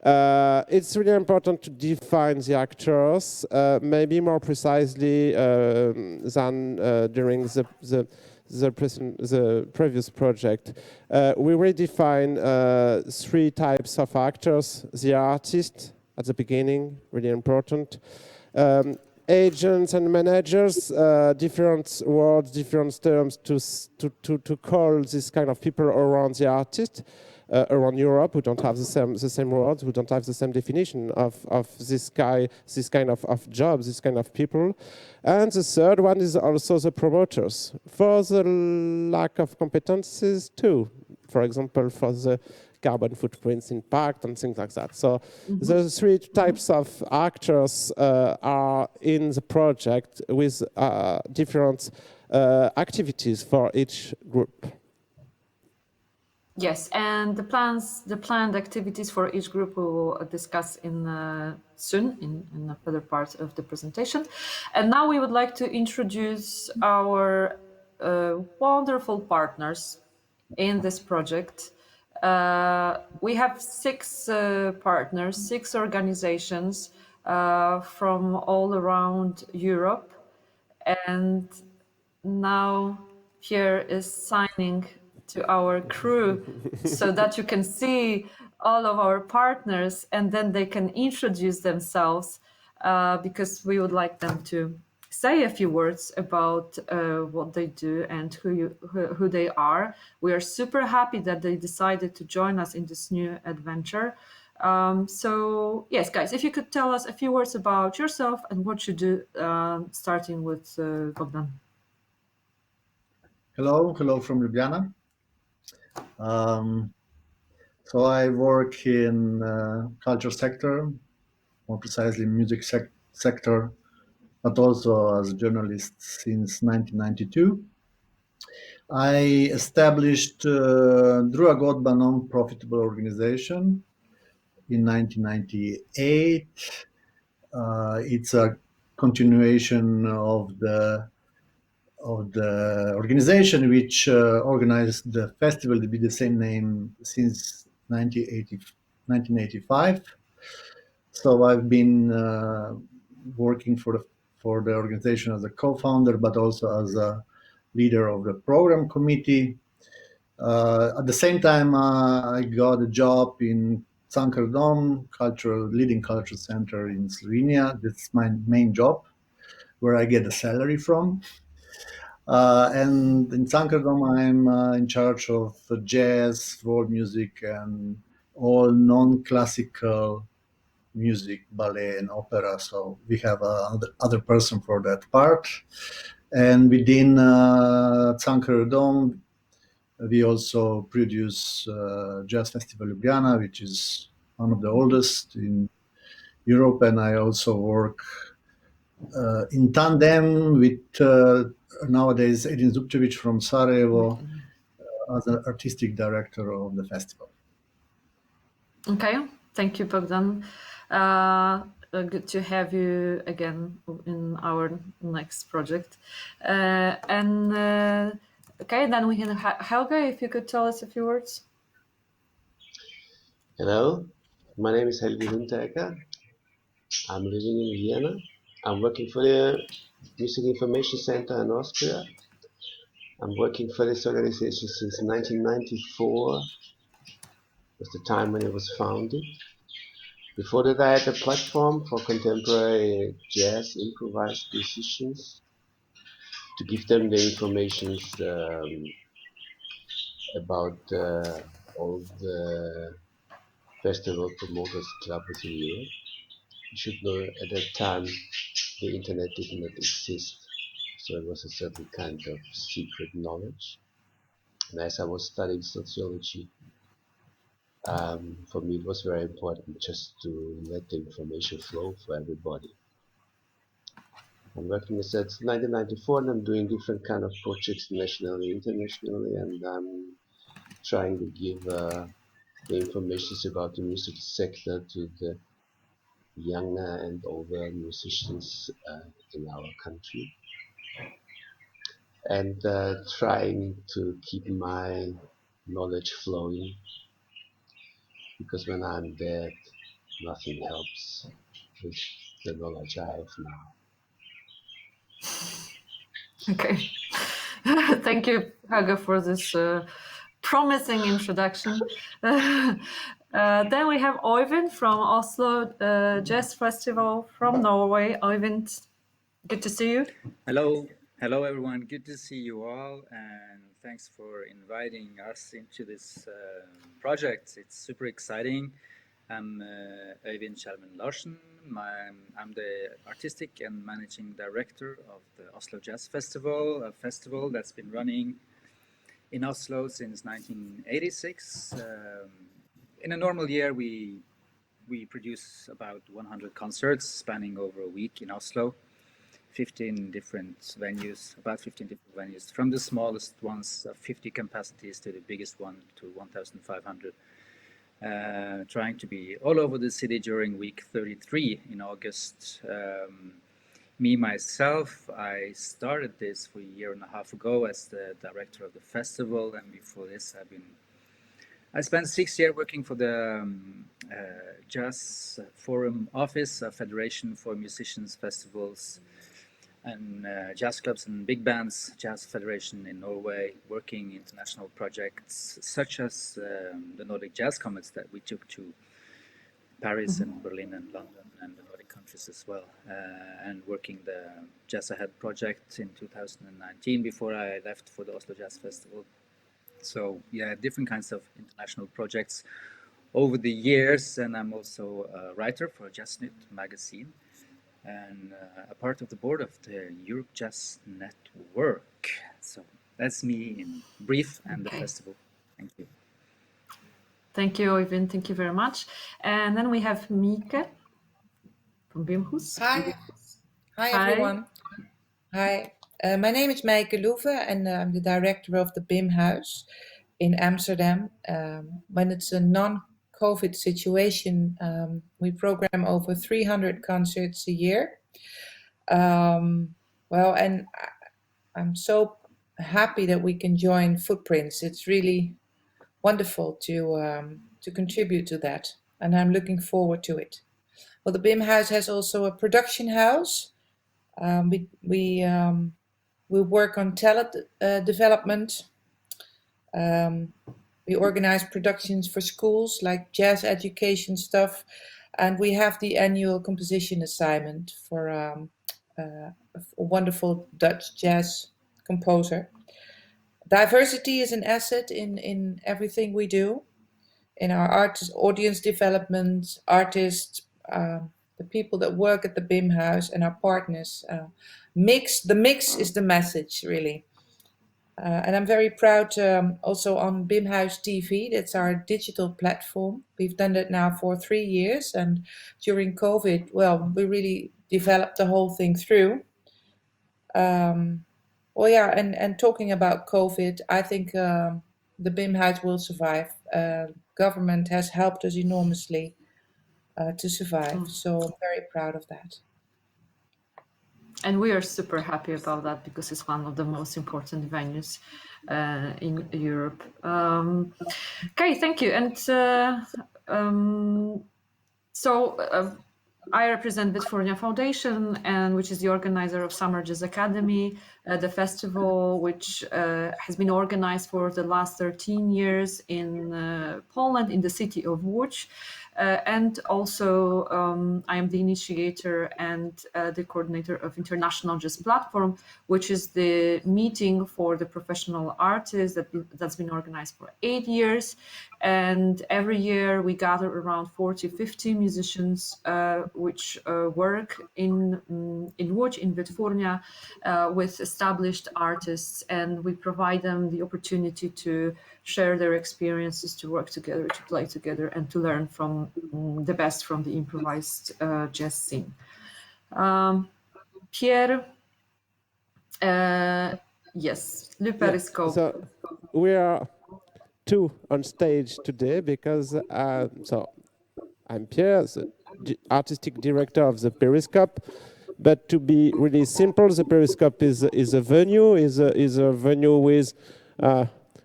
It's really important to define the actors, maybe more precisely than during the previous project. We redefine three types of actors: the artist at the beginning, really important, agents and managers, different words, different terms to call this kind of people around the artist. Around Europe, who don't have the same words, who don't have the same definition of this kind of jobs, this kind of people. And the third one is also the promoters, for the lack of competencies too. For example, for the carbon footprints impact and things like that. So the three types of actors are in the project with different activities for each group. Yes, and the planned activities for each group we will discuss soon in a further part of the presentation. And now we would like to introduce our wonderful partners in this project. We have 6 partners, 6 organizations from all around Europe. And now Pierre is signing to our crew so that you can see all of our partners, and then they can introduce themselves because we would like them to say a few words about what they do and who they are. We are super happy that they decided to join us in this new adventure. So yes, guys, if you could tell us a few words about yourself and what you do, starting with Bogdan. Hello from Ljubljana. So I work in culture sector, more precisely music sector, but also as a journalist since 1992. I established Drua Godba non-profitable organization in 1998. It's a continuation of the organization which organized the festival to be the same name since 1985. So I've been working for the organization as a co-founder, but also as a leader of the program committee. At the same time, I got a job in Cankerdom, leading cultural center in Slovenia. That's my main job, where I get a salary from. And in Cankerdom, I'm in charge of jazz, world music, and all non-classical music, ballet, and opera. So we have another person for that part. And within Cankerdom, we also produce Jazz Festival Ljubljana, which is one of the oldest in Europe, and I also work in tandem with nowadays Edin Zubčević from Sarajevo as an artistic director of the festival. Okay, thank you, Bogdan. Good to have you again in our next project. Okay, then we can Helga, if you could tell us a few words. Hello, my name is Helgi Huntecker. I'm living in Vienna. I'm working for the Music Information Center in Austria. I'm working for this organization since 1994. Was the time when it was founded. Before that, I had a platform for contemporary jazz improvised musicians to give them the information about all the festival promoters clubs in Europe. You should know at that time the internet did not exist, so it was a certain kind of secret knowledge. And as I was studying sociology, for me it was very important just to let the information flow for everybody. I'm working since 1994 and I'm doing different kind of projects nationally, internationally, and I'm trying to give the information about the music sector to the younger and older musicians in our country, and trying to keep my knowledge flowing, because when I'm dead, nothing helps with the knowledge I have now. Okay. Thank you, Helga, for this promising introduction. Then we have Øyvind from Oslo Jazz Festival from Norway. Øyvind, good to see you. Hello, hello everyone. Good to see you all, and thanks for inviting us into this project. It's super exciting. I'm Øyvind Skjermen Larsen. I'm the artistic and managing director of the Oslo Jazz Festival, a festival that's been running in Oslo since 1986. In a normal year, we produce about 100 concerts spanning over a week in Oslo. 15 different venues, about 15 different venues, from the smallest ones of 50 capacities to the biggest one to 1,500. Trying to be all over the city during week 33 in August. Myself, I started this a year and a half ago as the director of the festival, and before this I spent 6 years working for the Jazz Forum Office, a federation for musicians, festivals, and jazz clubs and big bands, Jazz Federation in Norway, working international projects such as the Nordic Jazz Commons that we took to Paris and Berlin and London and the Nordic countries as well, and working the Jazz Ahead project in 2019 before I left for the Oslo Jazz Festival. So yeah, different kinds of international projects over the years, and I'm also a writer for Jazznet magazine and a part of the board of the Europ Jazz Network. So that's me in brief, and the festival. Thank you. Thank you, Oyvind. Thank you very much. And then we have Mieke from Bimhus. Hi. Hi, Hi. everyone. Hi. My name is Meike Loeve, and I'm the director of the BIM House in Amsterdam. When it's a non-COVID situation, we program over 300 concerts a year. Well, and I'm so happy that we can join Footprints. It's really wonderful to contribute to that, and I'm looking forward to it. Well, the BIM House has also a production house. We work on talent development. We organize productions for schools like jazz education stuff, and we have the annual composition assignment for a wonderful Dutch jazz composer. Diversity is an asset in everything we do, in our audience development, artists, the people that work at the BIM House, and our partners. The mix is the message, really. And I'm very proud also on BIM House TV. That's our digital platform. We've done that now for 3 years, and during COVID, well, we really developed the whole thing through. Well, yeah, and talking about COVID, I think the BIM House will survive. Government has helped us enormously to survive, so I'm very proud of that. And we are super happy about that because it's one of the most important venues in Europe. Okay, thank you. And I represent Bitfornia Foundation, and which is the organizer of Summer Jazz Academy, the festival which has been organized for the last 13 years in Poland, in the city of Łódź. And also I am the initiator and the coordinator of International Jazz Platform, which is the meeting for the professional artists that's been organized for 8 years. And every year we gather around 40-50 musicians which work in Łódź, in Bitfornia, with established artists, and we provide them the opportunity to share their experiences, to work together, to play together, and to learn from the best from the improvised jazz scene. Pierre, yes, Le Periscope. So we are two on stage today because I'm Pierre, the artistic director of the Periscope. But to be really simple, the Periscope is a venue, is a venue with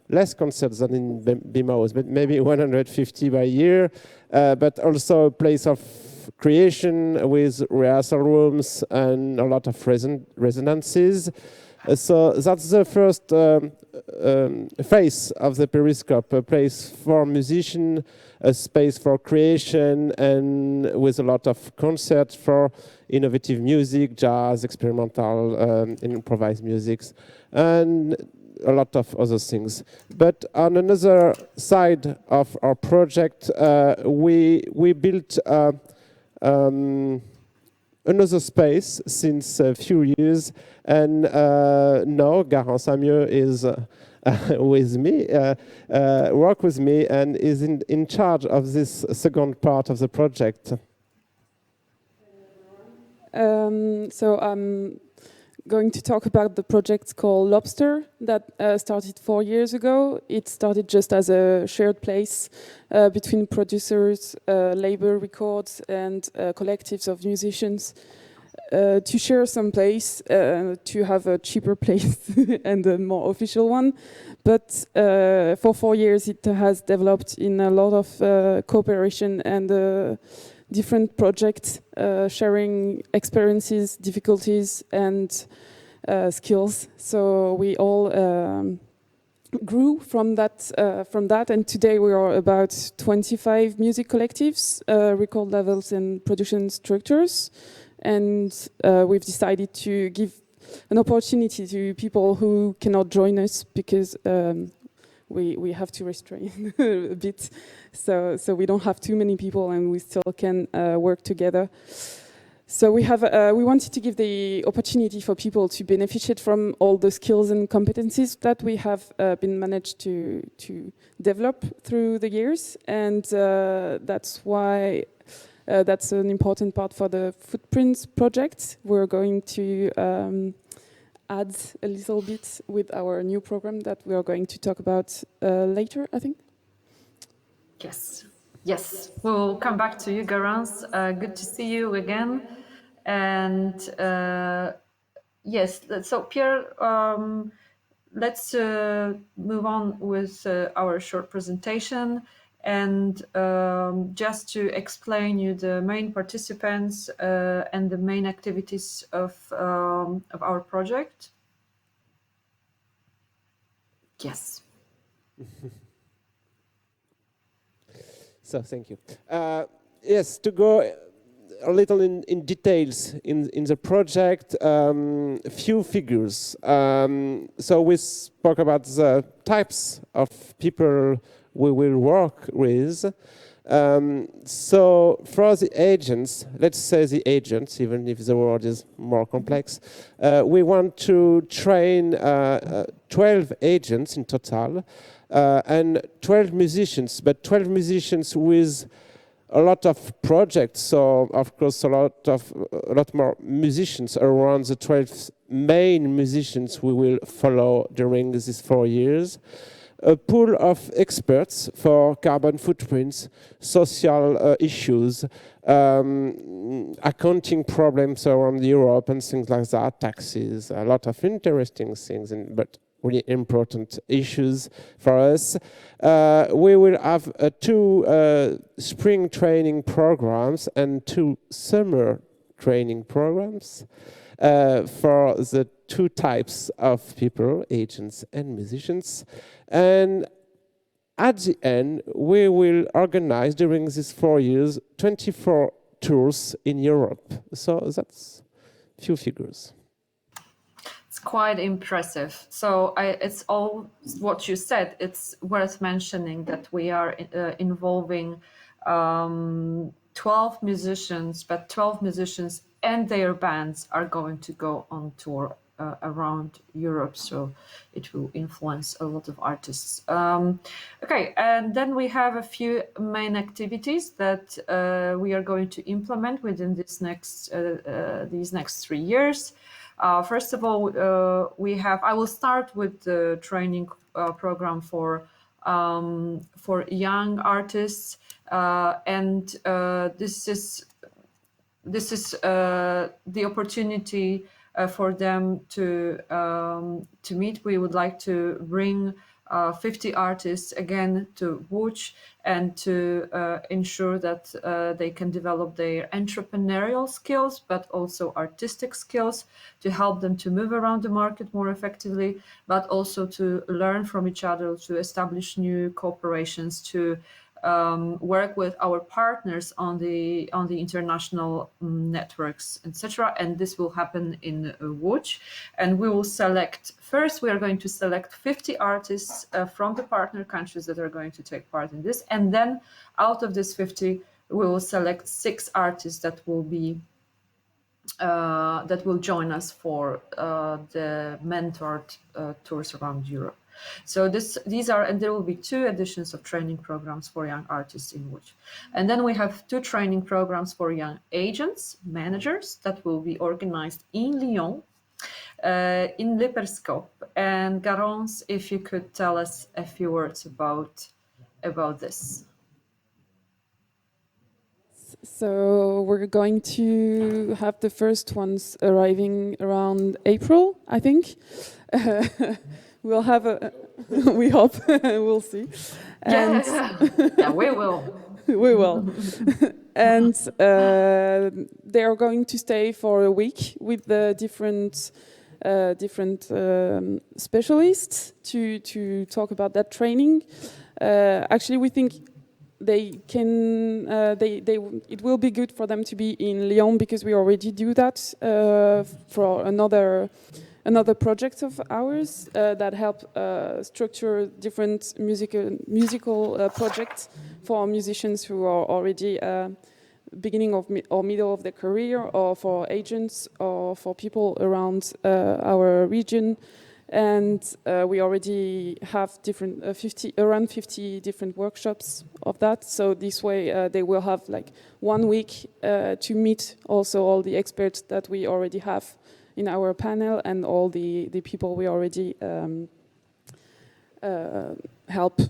less concerts than in BIM, but maybe 150 by year, but also a place of creation with rehearsal rooms and a lot of resonances. So that's the first phase of the Periscope, a place for musicians, a space for creation, and with a lot of concerts for innovative music, jazz, experimental, improvised music, and a lot of other things. But on another side of our project, we built another space since a few years, and now Garant Samieux is with me, work with me, and is in charge of this second part of the project. So I'm going to talk about the project called Lobster that started 4 years ago. It started just as a shared place between producers, labor records, and collectives of musicians to share some place, to have a cheaper place and a more official one. But for 4 years it has developed in a lot of cooperation and different projects, sharing experiences, difficulties, and skills. So we all grew from that, and today we are about 25 music collectives, record labels, and production structures. And we've decided to give an opportunity to people who cannot join us because we have to restrain a bit, so we don't have too many people and we still can work together. So we wanted to give the opportunity for people to benefit from all the skills and competencies that we have been managed to develop through the years, and that's why that's an important part for the Footprints project. We're going to add a little bit with our new program that we are going to talk about later, I think. Yes. Yes, we'll come back to you, Garance. Good to see you again. And yes, so Pierre, let's move on with our short presentation. And just to explain you the main participants and the main activities of our project. Yes. So thank you. Yes, to go a little in details in the project, few figures. So we spoke about the types of people we will work with. So for the agents, let's say the agents, even if the word is more complex, we want to train 12 agents in total, and 12 musicians, but 12 musicians with a lot of projects. So of course a lot more musicians around the 12 main musicians we will follow during these 4 years. A pool of experts for carbon footprints, social issues, accounting problems around Europe and things like that, taxes, a lot of interesting things, but really important issues for us. We will have 2 spring training programs and 2 summer training programs for the 2 types of people, agents and musicians. And at the end, we will organize during these 4 years 24 tours in Europe. So that's a few figures. It's quite impressive. So it's all what you said. It's worth mentioning that we are involving 12 musicians, but 12 musicians and their bands are going to go on tour around Europe, so it will influence a lot of artists. Okay, and then we have a few main activities that we are going to implement within these next 3 years. First of all, I will start with the training program for young artists, and this is the opportunity for them to meet. We would like to bring 50 artists again to Łódź and to ensure that they can develop their entrepreneurial skills, but also artistic skills, to help them to move around the market more effectively, but also to learn from each other, to establish new cooperations, to work with our partners on the international networks, etc. And this will happen in Łódź. And we will we are going to select 50 artists from the partner countries that are going to take part in this. And then out of this 50, we will select 6 artists that will join us for the mentored tours around Europe. So there will be 2 editions of training programs for young artists in Łódź. And then we have 2 training programs for young agents, managers, that will be organized in Lyon, in Lipperscope. And Garance, if you could tell us a few words about this. So we're going to have the first ones arriving around April, I think. We'll have we hope, we'll see. And yeah, we will. We will. And they are going to stay for a week with the different specialists to talk about that training. Actually, we think it will be good for them to be in Lyon, because we already do that for another project of ours that help structure different musical projects for musicians who are already beginning of or middle of their career, or for agents, or for people around our region. And we already have around 50 different workshops of that. So this way they will have like 1 week to meet also all the experts that we already have in our panel and all the people we already help.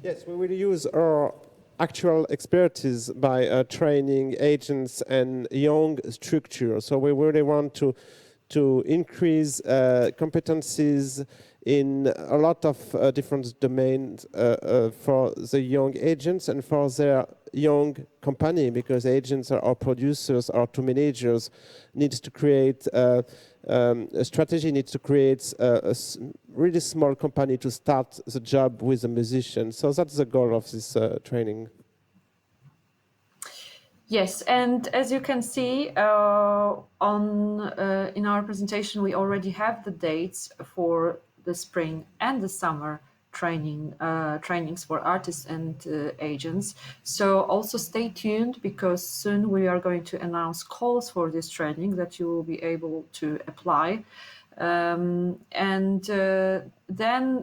Yes, we will use our actual expertise by training agents and young structures. So we really want to increase competencies in a lot of different domains for the young agents and for their young company, because agents or producers or to managers needs to create a strategy, needs to create a really small company to start the job with a musician. So that's the goal of this training. Yes, and as you can see in our presentation, we already have the dates for the spring and the summer trainings for artists and agents. So also stay tuned, because soon we are going to announce calls for this training that you will be able to apply. Then,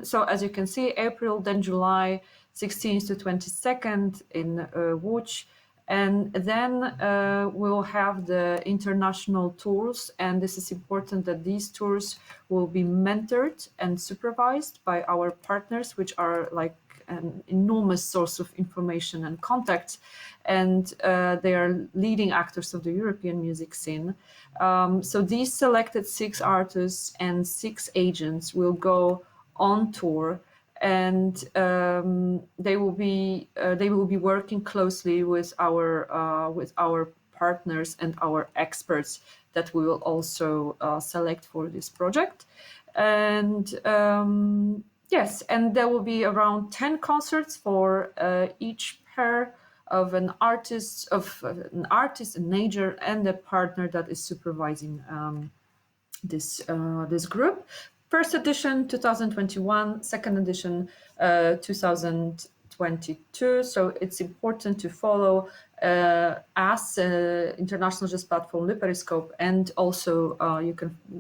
so as you can see, April, then July 16th to 22nd in Łódź. And then we'll have the international tours, and this is important that these tours will be mentored and supervised by our partners, which are like an enormous source of information and contact, and they are leading actors of the European music scene. So these selected 6 artists and 6 agents will go on tour, and they will be working closely with our partners and our experts that we will also select for this project. And yes, and there will be around 10 concerts for each pair of an artist, a major, and a partner that is supervising this group. First edition 2021, second edition 2022. So it's important to follow us, International Jazz Platform, Le Periscope, and also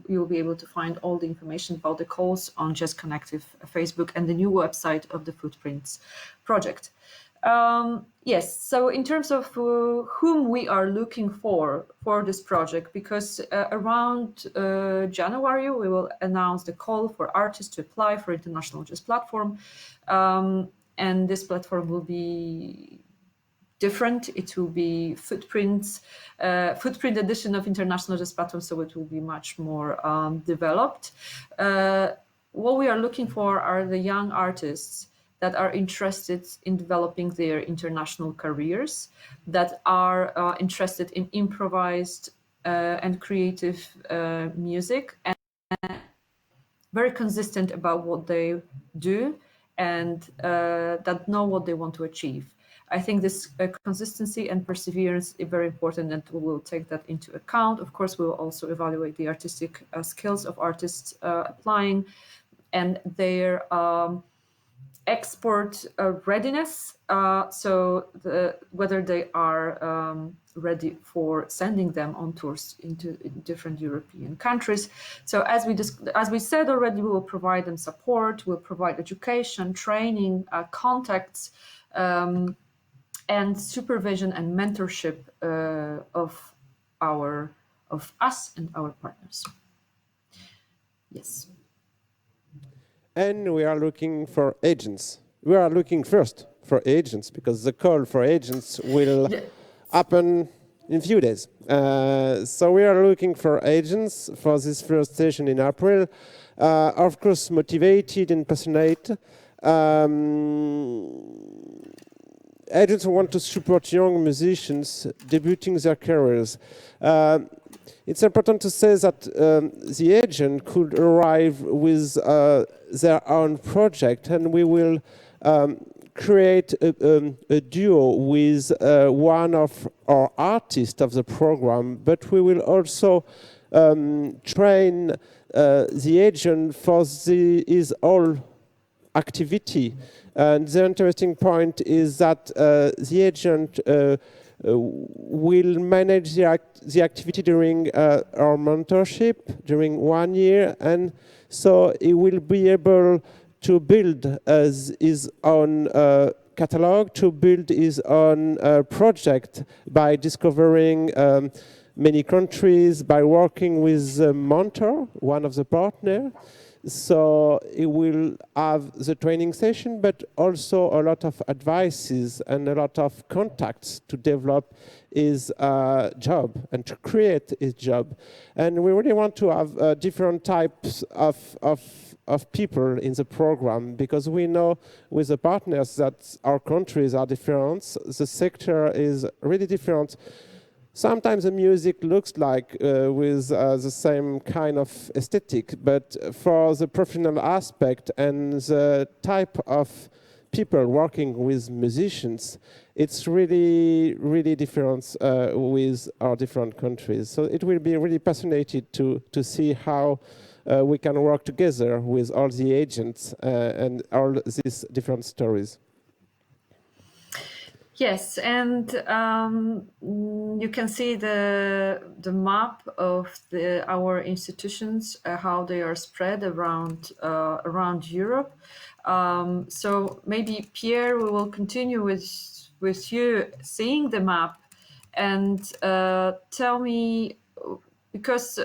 you'll be able to find all the information about the calls on Jazz Connective Facebook and the new website of the Footprints project. Yes, so in terms of whom we are looking for this project, because around January we will announce the call for artists to apply for International Jazz Platform, and this platform will be different. It will be footprint edition of International Jazz Platform, so it will be much more developed. What we are looking for are the young artists that are interested in developing their international careers, that are interested in improvised and creative music, and very consistent about what they do, and that know what they want to achieve. I think this consistency and perseverance is very important, and we will take that into account. Of course, we will also evaluate the artistic skills of artists applying and their export readiness, so whether they are ready for sending them on tours into different European countries. So as we said already, we will provide them support, we'll provide education, training, contacts, and supervision and mentorship of us and our partners. Yes. And we are looking for agents. We are looking first for agents, because the call for agents will happen in a few days. So we are looking for agents for this first session in April. Of course, motivated and passionate. Agents who want to support young musicians debuting their careers. It's important to say that the agent could arrive with their own project, and we will create a duo with one of our artists of the program, but we will also train the agent for his whole activity. And the interesting point is that the agent will manage the activity during our mentorship during 1 year, and so he will be able to build his own catalog, to build his own project by discovering many countries, by working with a mentor, one of the partners. So he will have the training session, but also a lot of advices and a lot of contacts to develop his job and to create his job. And we really want to have different types of people in the program, because we know with the partners that our countries are different, the sector is really different. Sometimes the music looks like with the same kind of aesthetic, but for the professional aspect and the type of people working with musicians, it's really, really different with our different countries. So it will be really fascinating to see how we can work together with all the agents and all these different stories. Yes, and you can see the map of our institutions, how they are spread around Europe. So maybe Pierre, we will continue with you seeing the map, and tell me, because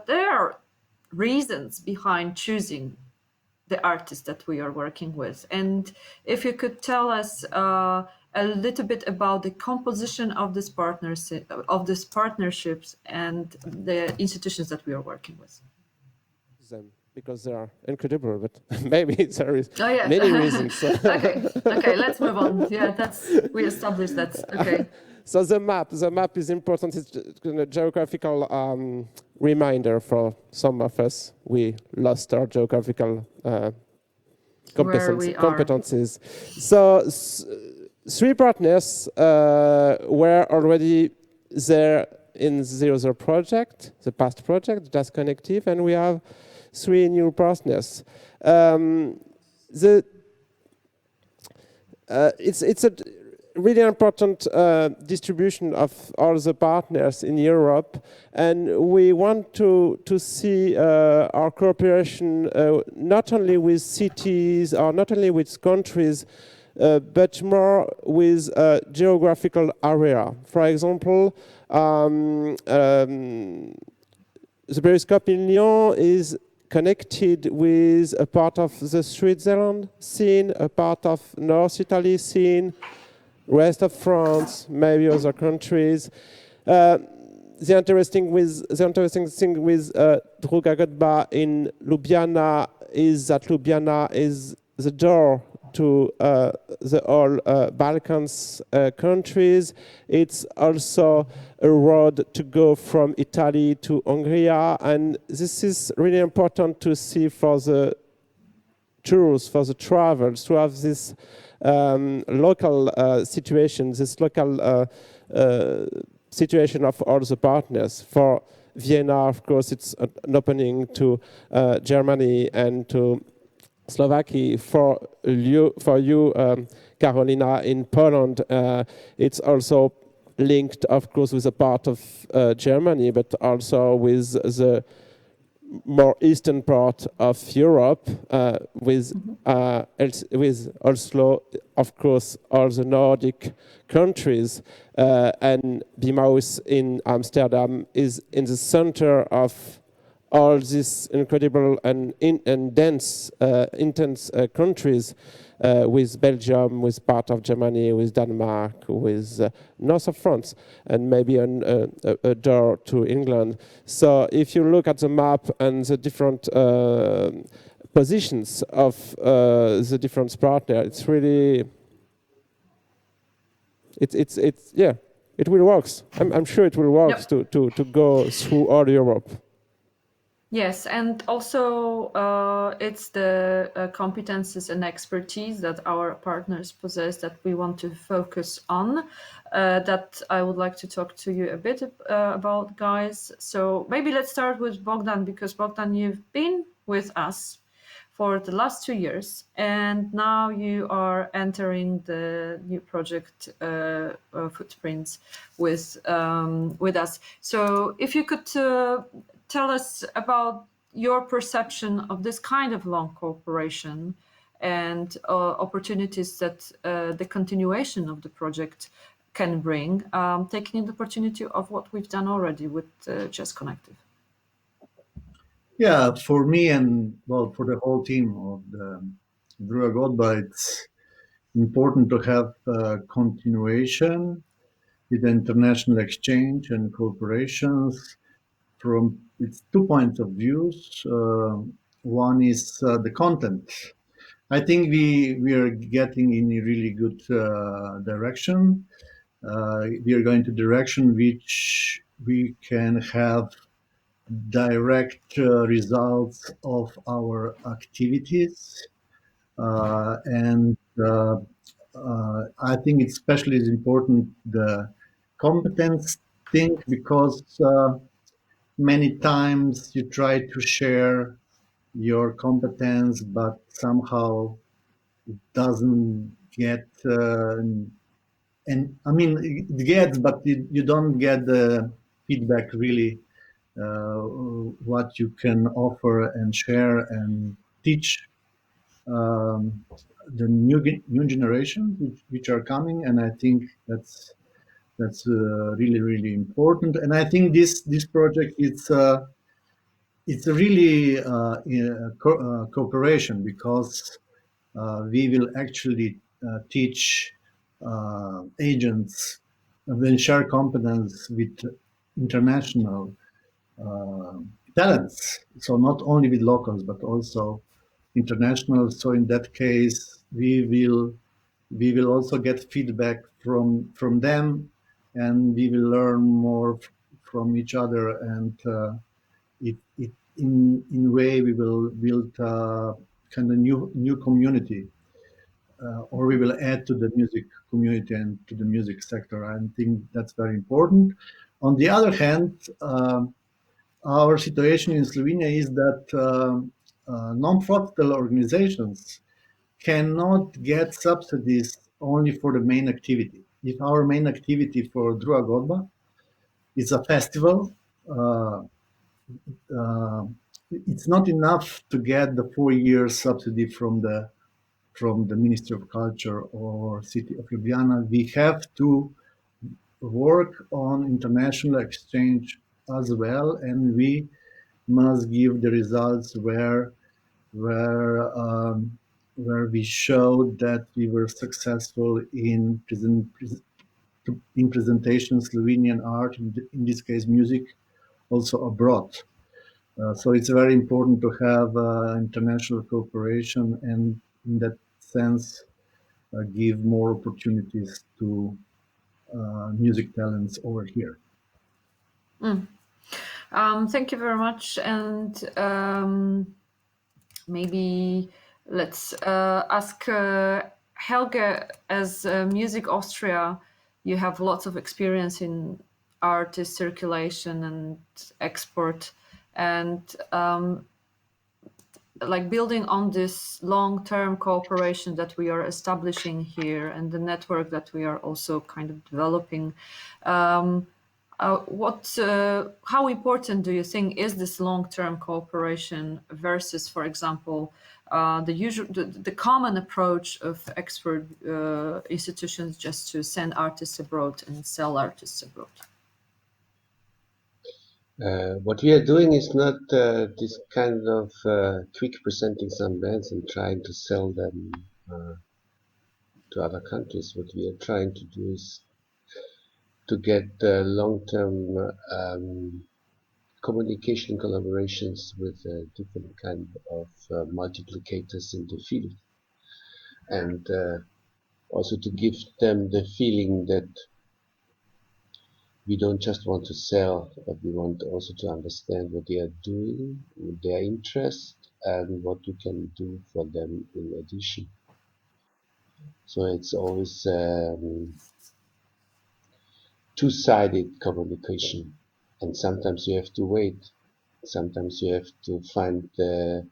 there are reasons behind choosing the artists that we are working with, and if you could tell us a little bit about the composition of this partnership, of these partnerships, and the institutions that we are working with. Because they are incredible, but maybe there is yeah. many reasons. Okay, let's move on. Yeah, we established that. Okay. So the map is important. It's a geographical reminder for some of us. We lost our geographical competencies. So 3 partners were already there in the other project, the past project, Jazz Connective, and we have 3 new partners. It's a really important distribution of all the partners in Europe, and we want to see our cooperation not only with cities or not only with countries, but more with geographical area. For example, the periscope in Lyon is connected with a part of the Switzerland scene, a part of North Italy scene, rest of France, maybe other countries. The interesting thing with Druga Godba in Ljubljana is that Ljubljana is the door to the all Balkans countries. It's also a road to go from Italy to Hungary, and this is really important to see for the tours, for the travels, to have this local situation, this local situation of all the partners. For Vienna, of course, it's an opening to Germany and to Slovakia. For you, Carolina, in Poland, it's also linked, of course, with a part of Germany, but also with the more eastern part of Europe, with also, of course, all the Nordic countries, and Bimaus in Amsterdam is in the center of all these incredible and dense, intense countries, with Belgium, with part of Germany, with Denmark, with north of France, and maybe a door to England. So if you look at the map and the different positions of the different partners, it's really, it will work. I'm sure it will work. Yep. to go through all Europe. Yes, and also it's the competences and expertise that our partners possess that we want to focus on, that I would like to talk to you a bit about, guys. So maybe let's start with Bogdan, because Bogdan, you've been with us for the last 2 years, and now you are entering the new project footprints with us. So if you could tell us about your perception of this kind of long cooperation and opportunities that the continuation of the project can bring, taking the opportunity of what we've done already with Jazz Connective. Yeah, for me and well, for the whole team of the Drua Godba, it's important to have continuation with international exchange and cooperations from its 2 points of views. One is the content. I think we are getting in a really good direction. We are going to direction which we can have direct results of our activities. And I think especially is important the competence thing, because many times you try to share your competence, but somehow it doesn't get. And I mean, it gets, but you don't get the feedback really what you can offer and share and teach the new generation which are coming, and I think that's really important. And I think this project it's a really cooperation, because we will actually teach agents and share competence with international talents. So not only with locals, but also international. So in that case, we will also get feedback from them, and we will learn more from each other. And it in a way we will build kind of new community, or we will add to the music community and to the music sector. I think that's very important. On the other hand, our situation in Slovenia is that non-profit organizations cannot get subsidies only for the main activity. If our main activity for Drua Godba is a festival, it's not enough to get the 4-year subsidy from the Ministry of Culture or City of Ljubljana. We have to work on international exchange as well, and we must give the results where we showed that we were successful in presentation Slovenian art, in this case music, also abroad. So it's very important to have international cooperation, and in that sense give more opportunities to music talents over here. Thank you very much. And maybe let's ask Helge, as Music Austria, you have lots of experience in artist circulation and export, and like building on this long-term cooperation that we are establishing here and the network that we are also kind of developing. How important do you think is this long-term cooperation versus, for example, the common approach of expert institutions just to send artists abroad and sell artists abroad? What we are doing is not this kind of quick presenting some bands and trying to sell them to other countries. What we are trying to do is to get long-term communication collaborations with different kind of multiplicators in the field, and also to give them the feeling that we don't just want to sell, but we want also to understand what they are doing, their interest, and what we can do for them in addition. So it's always two-sided communication, and sometimes you have to wait. Sometimes you have to find the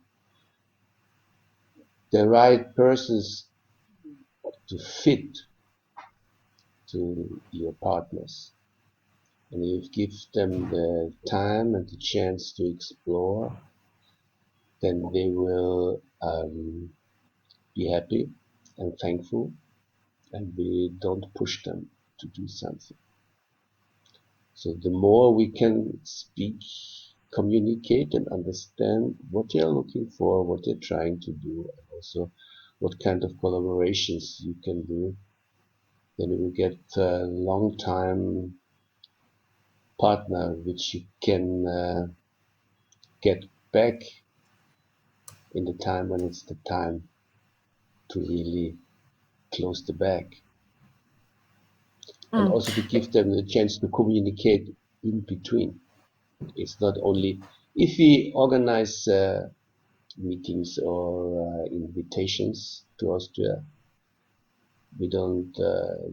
the right persons to fit to your partners. And you give them the time and the chance to explore, then they will be happy and thankful, and we don't push them to do something. So the more we can speak, communicate and understand what they're looking for, what they're trying to do, and also what kind of collaborations you can do, then you will get a long-time partner which you can get back in the time when it's the time to really close the bag. And also to give them the chance to communicate in between. It's not only if we organize meetings or invitations to Austria, we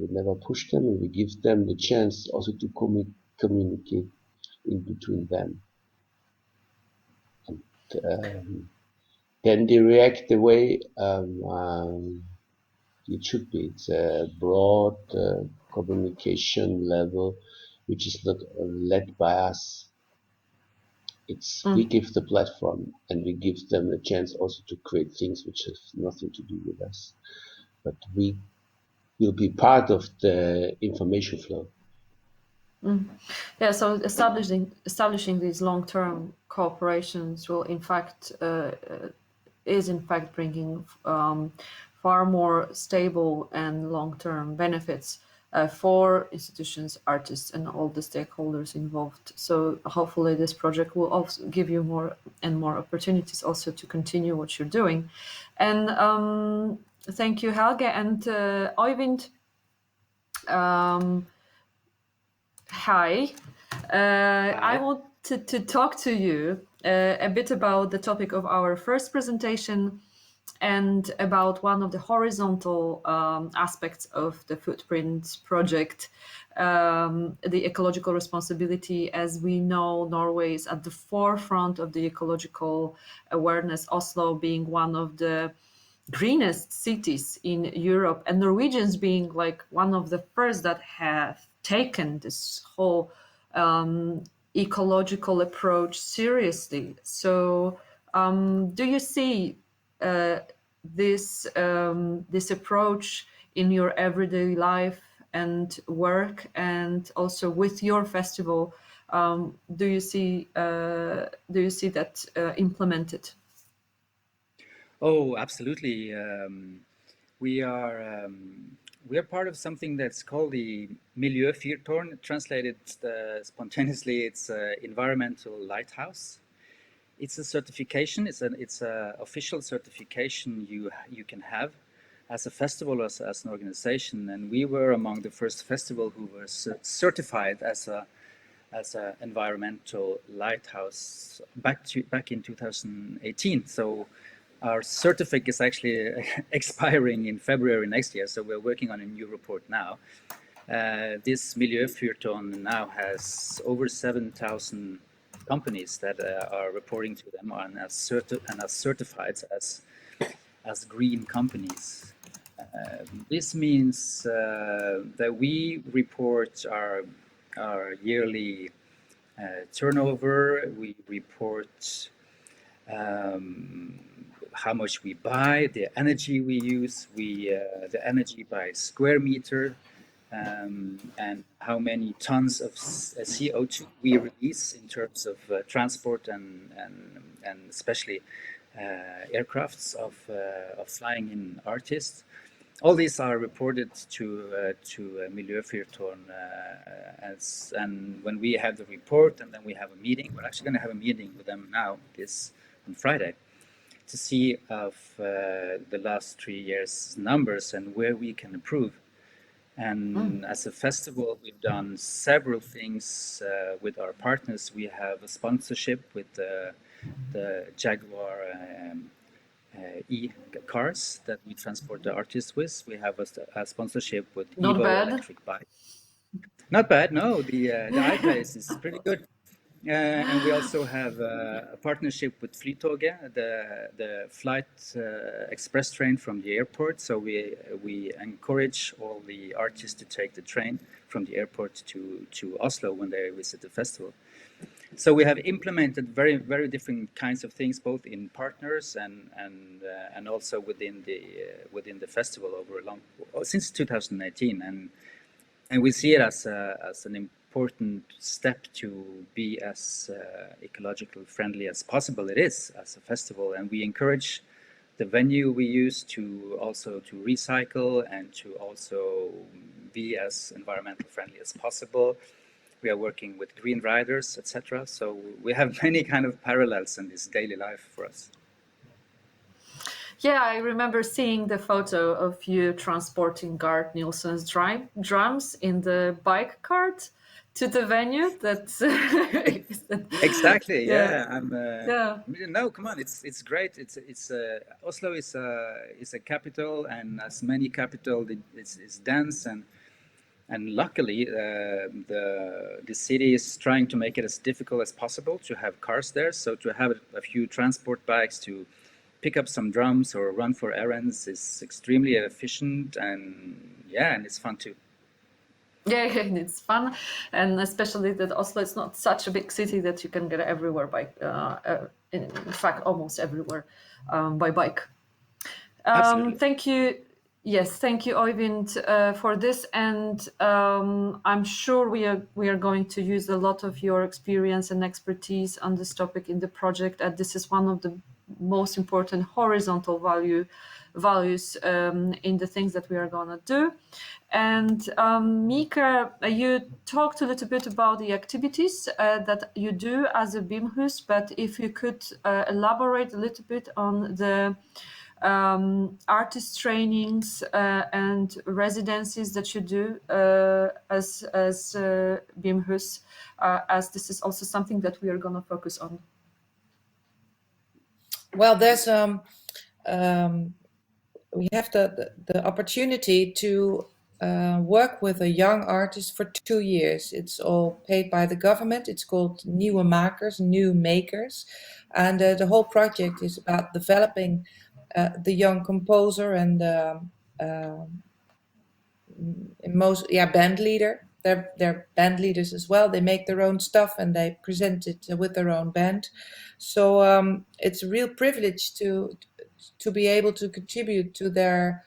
never push them, and we give them the chance also to communicate in between them. And then they react the way it should be. It's a broad communication level, which is not led by us. We give the platform, and we give them a chance also to create things which have nothing to do with us. But we will be part of the information flow. Yeah, so establishing these long-term cooperations will, in fact, is in fact bringing far more stable and long-term benefits for institutions, artists, and all the stakeholders involved. So hopefully this project will also give you more and more opportunities also to continue what you're doing. And thank you, Helge. And Oyvind, hi. I wanted to talk to you a bit about the topic of our first presentation and about one of the horizontal aspects of the Footprint project, the ecological responsibility. As we know, Norway is at the forefront of the ecological awareness, Oslo being one of the greenest cities in Europe, and Norwegians being like one of the first that have taken this whole ecological approach seriously. So do you see this approach in your everyday life and work, and also with your festival? Do you see that implemented? Oh, absolutely. We are part of something that's called the Miljøfyrtårn. Translated spontaneously, it's environmental lighthouse. It's a certification. It's a official certification you can have as a festival, as an organization. And we were among the first festival who were certified as a environmental lighthouse back in 2018. So our certificate is actually expiring in February next year. So we're working on a new report now. This Miljøfyrtårn now has over 7,000 companies that are reporting to them and are certified as green companies. This means that we report our yearly turnover. We report how much we buy, the energy we use, the energy by square meter, and how many tons of CO2 we release in terms of transport and especially aircrafts of flying in artists. All these are reported to Miljøfyrtårn, and when we have the report and then we have a meeting, we're actually going to have a meeting with them now on Friday to see of the last 3 years' numbers and where we can improve. And as a festival, we've done several things with our partners. We have a sponsorship with the Jaguar e-cars that we transport the artists with. We have a sponsorship with Not Evo bad. electric bike. Not bad, no. The iPace is pretty good. And we also have a partnership with Flytoget, the flight express train from the airport. So we encourage all the artists to take the train from the airport to Oslo when they visit the festival. So we have implemented very different kinds of things, both in partners and also within the festival over since 2018, and we see it as an important step to be as ecological friendly as possible. It is as a festival, and we encourage the venue we use to recycle and to also be as environmental friendly as possible. We are working with green riders, etc. So we have many kind of parallels in this daily life for us. Yeah, I remember seeing the photo of you transporting Gart Nielsen's drums in the bike cart to the venue. That's exactly. Yeah, yeah. No, come on, it's great. It's Oslo is a capital, and as many capital, it's dense, and luckily the city is trying to make it as difficult as possible to have cars there. So to have a few transport bikes to pick up some drums or run for errands is extremely efficient, and it's fun too. Yeah, it's fun, and especially that Oslo is not such a big city that you can get everywhere by, in fact, almost everywhere by bike. Thank you. Yes, thank you, Øyvind, for this, and I'm sure we are going to use a lot of your experience and expertise on this topic in the project, and this is one of the most important horizontal values in the things that we are going to do. And Mika, you talked a little bit about the activities that you do as a BIM-hus, but if you could elaborate a little bit on the artist trainings and residencies that you do as BIM-hus, as this is also something that we are going to focus on. Well, there's we have the opportunity to work with a young artist for 2 years. It's all paid by the government. It's called Nieuwe Makers, New Makers, and the whole project is about developing the young composer and band leader. They're band leaders as well. They make their own stuff and they present it with their own band. So it's a real privilege to be able to contribute to their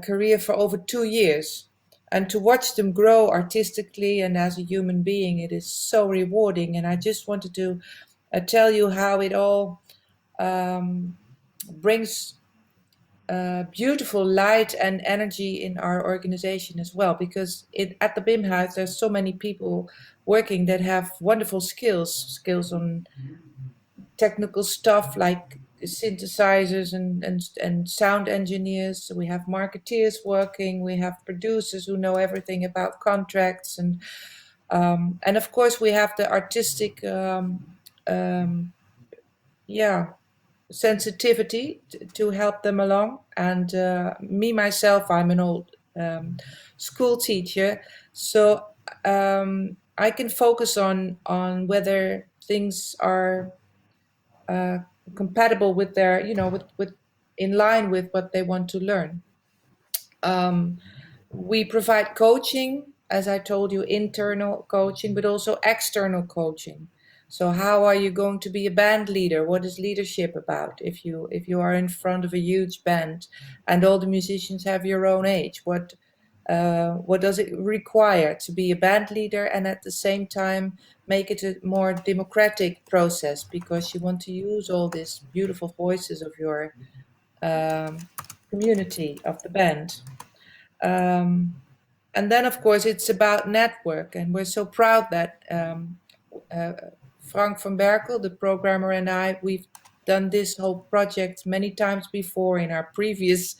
career for over 2 years, and to watch them grow artistically and as a human being. It is so rewarding, and I just wanted to tell you how it all brings beautiful light and energy in our organization as well, because at the BIM House there's so many people working that have wonderful skills on technical stuff like synthesizers and sound engineers. We have marketeers working, we have producers who know everything about contracts, and of course we have the artistic sensitivity to help them along. And me myself, I'm an old school teacher, so I can focus on whether things are compatible with their, with in line with what they want to learn. We provide coaching, as I told you, internal coaching, but also external coaching. So how are you going to be a band leader? What is leadership about? If you are in front of a huge band and all the musicians have your own age, what does it require to be a band leader, and at the same time make it a more democratic process, because you want to use all these beautiful voices of your community of the band. And then, of course, it's about network, and we're so proud that Frank van Berkel, the programmer, and I, we've done this whole project many times before in our previous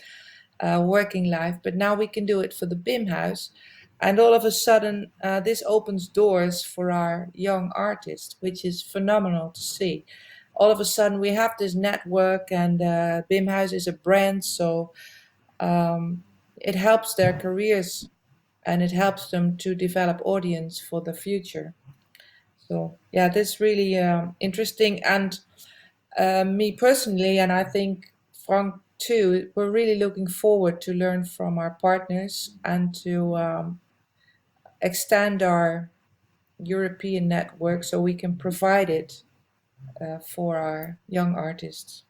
working life, but now we can do it for the BIM House. And all of a sudden, this opens doors for our young artists, which is phenomenal to see. All of a sudden, we have this network, and BIM House is a brand, so it helps their careers, and it helps them to develop audience for the future. So yeah, this is really interesting. And me personally, and I think Frank too, we're really looking forward to learn from our partners and to extend our European network so we can provide it for our young artists.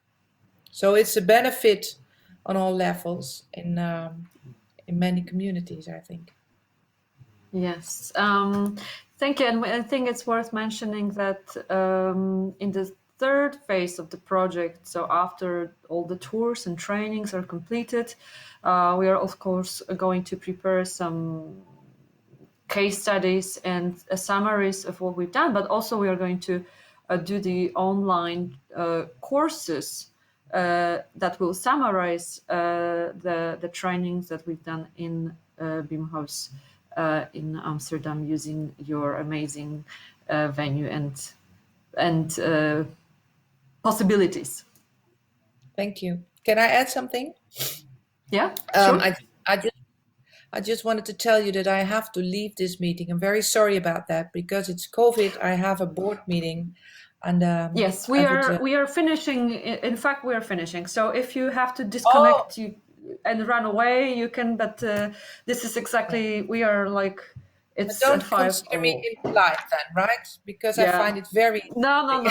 So it's a benefit on all levels in many communities, I think. Yes, thank you. And I think it's worth mentioning that in the third phase of the project, so after all the tours and trainings are completed, we are of course going to prepare some case studies and summaries of what we've done, but also we are going to do the online courses that will summarize the trainings that we've done in Bimhuis in Amsterdam using your amazing venue and possibilities. Thank you. Can I add something? Yeah, sure. I just wanted to tell you that I have to leave this meeting. I'm very sorry about that because it's COVID. I have a board meeting, and yes, we are finishing. In fact, we are finishing. So if you have to disconnect and run away, you can. But this is exactly we are like it's don't at 5. consider me impolite then, right? Because I find it very No.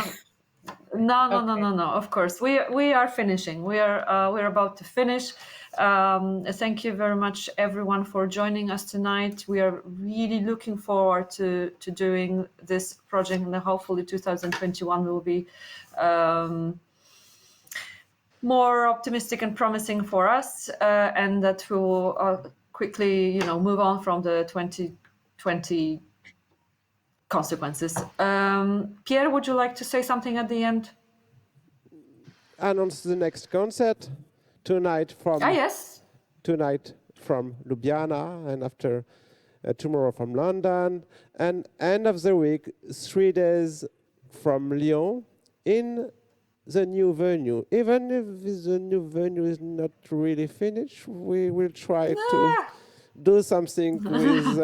Of course, we are finishing. We're about to finish. Thank you very much, everyone, for joining us tonight. We are really looking forward to doing this project, and hopefully 2021 will be more optimistic and promising for us, and that we will quickly, move on from the 2020 consequences. Pierre, would you like to say something at the end? Announce the next concert tonight from Ljubljana, and after tomorrow from London, and end of the week 3 days from Lyon in the new venue. Even if the new venue is not really finished, we will try to do something with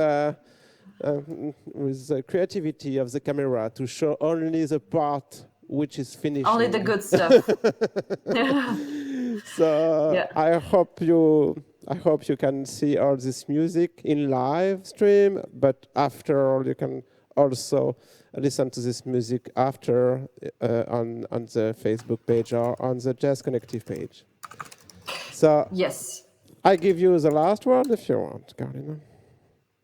the creativity of the camera to show only the part which is finished. Only the good stuff. So yeah. I hope you can see all this music in live stream, but after all, you can also listen to this music after on the Facebook page or on the Jazz Connective page. So yes, I give you the last word if you want, Carolina,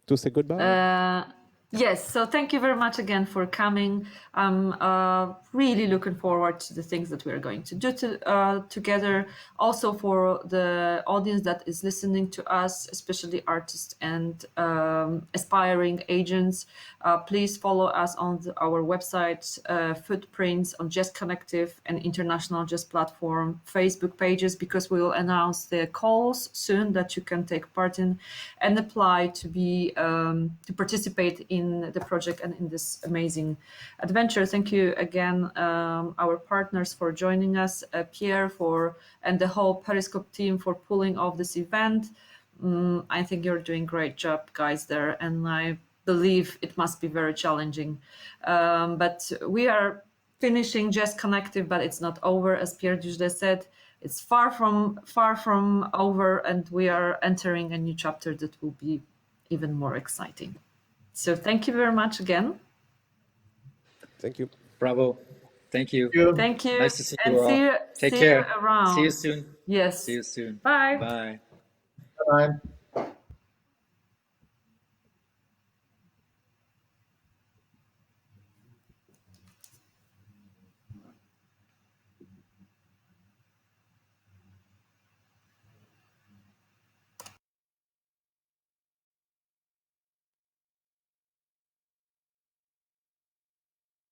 to say goodbye. Yes, so thank you very much again for coming. I'm really looking forward to the things that we're going to do together. Also for the audience that is listening to us, especially artists and aspiring agents, please follow us on our website, Footprints on Jazz Connective and International Jazz Platform Facebook pages, because we will announce the calls soon that you can take part in and apply to be to participate in the project and in this amazing adventure. Thank you again, our partners, for joining us, Pierre and the whole Periscope team for pulling off this event. I think you're doing a great job, guys, there, and I believe it must be very challenging. But we are finishing Jazz Connective, but it's not over, as Pierre usually said. It's far from over, and we are entering a new chapter that will be even more exciting. So thank you very much again. Thank you. Bravo. Thank you. Thank you. Nice to see and you all. Take care. You around. See you soon. Yes. See you soon. Bye. Bye. Bye.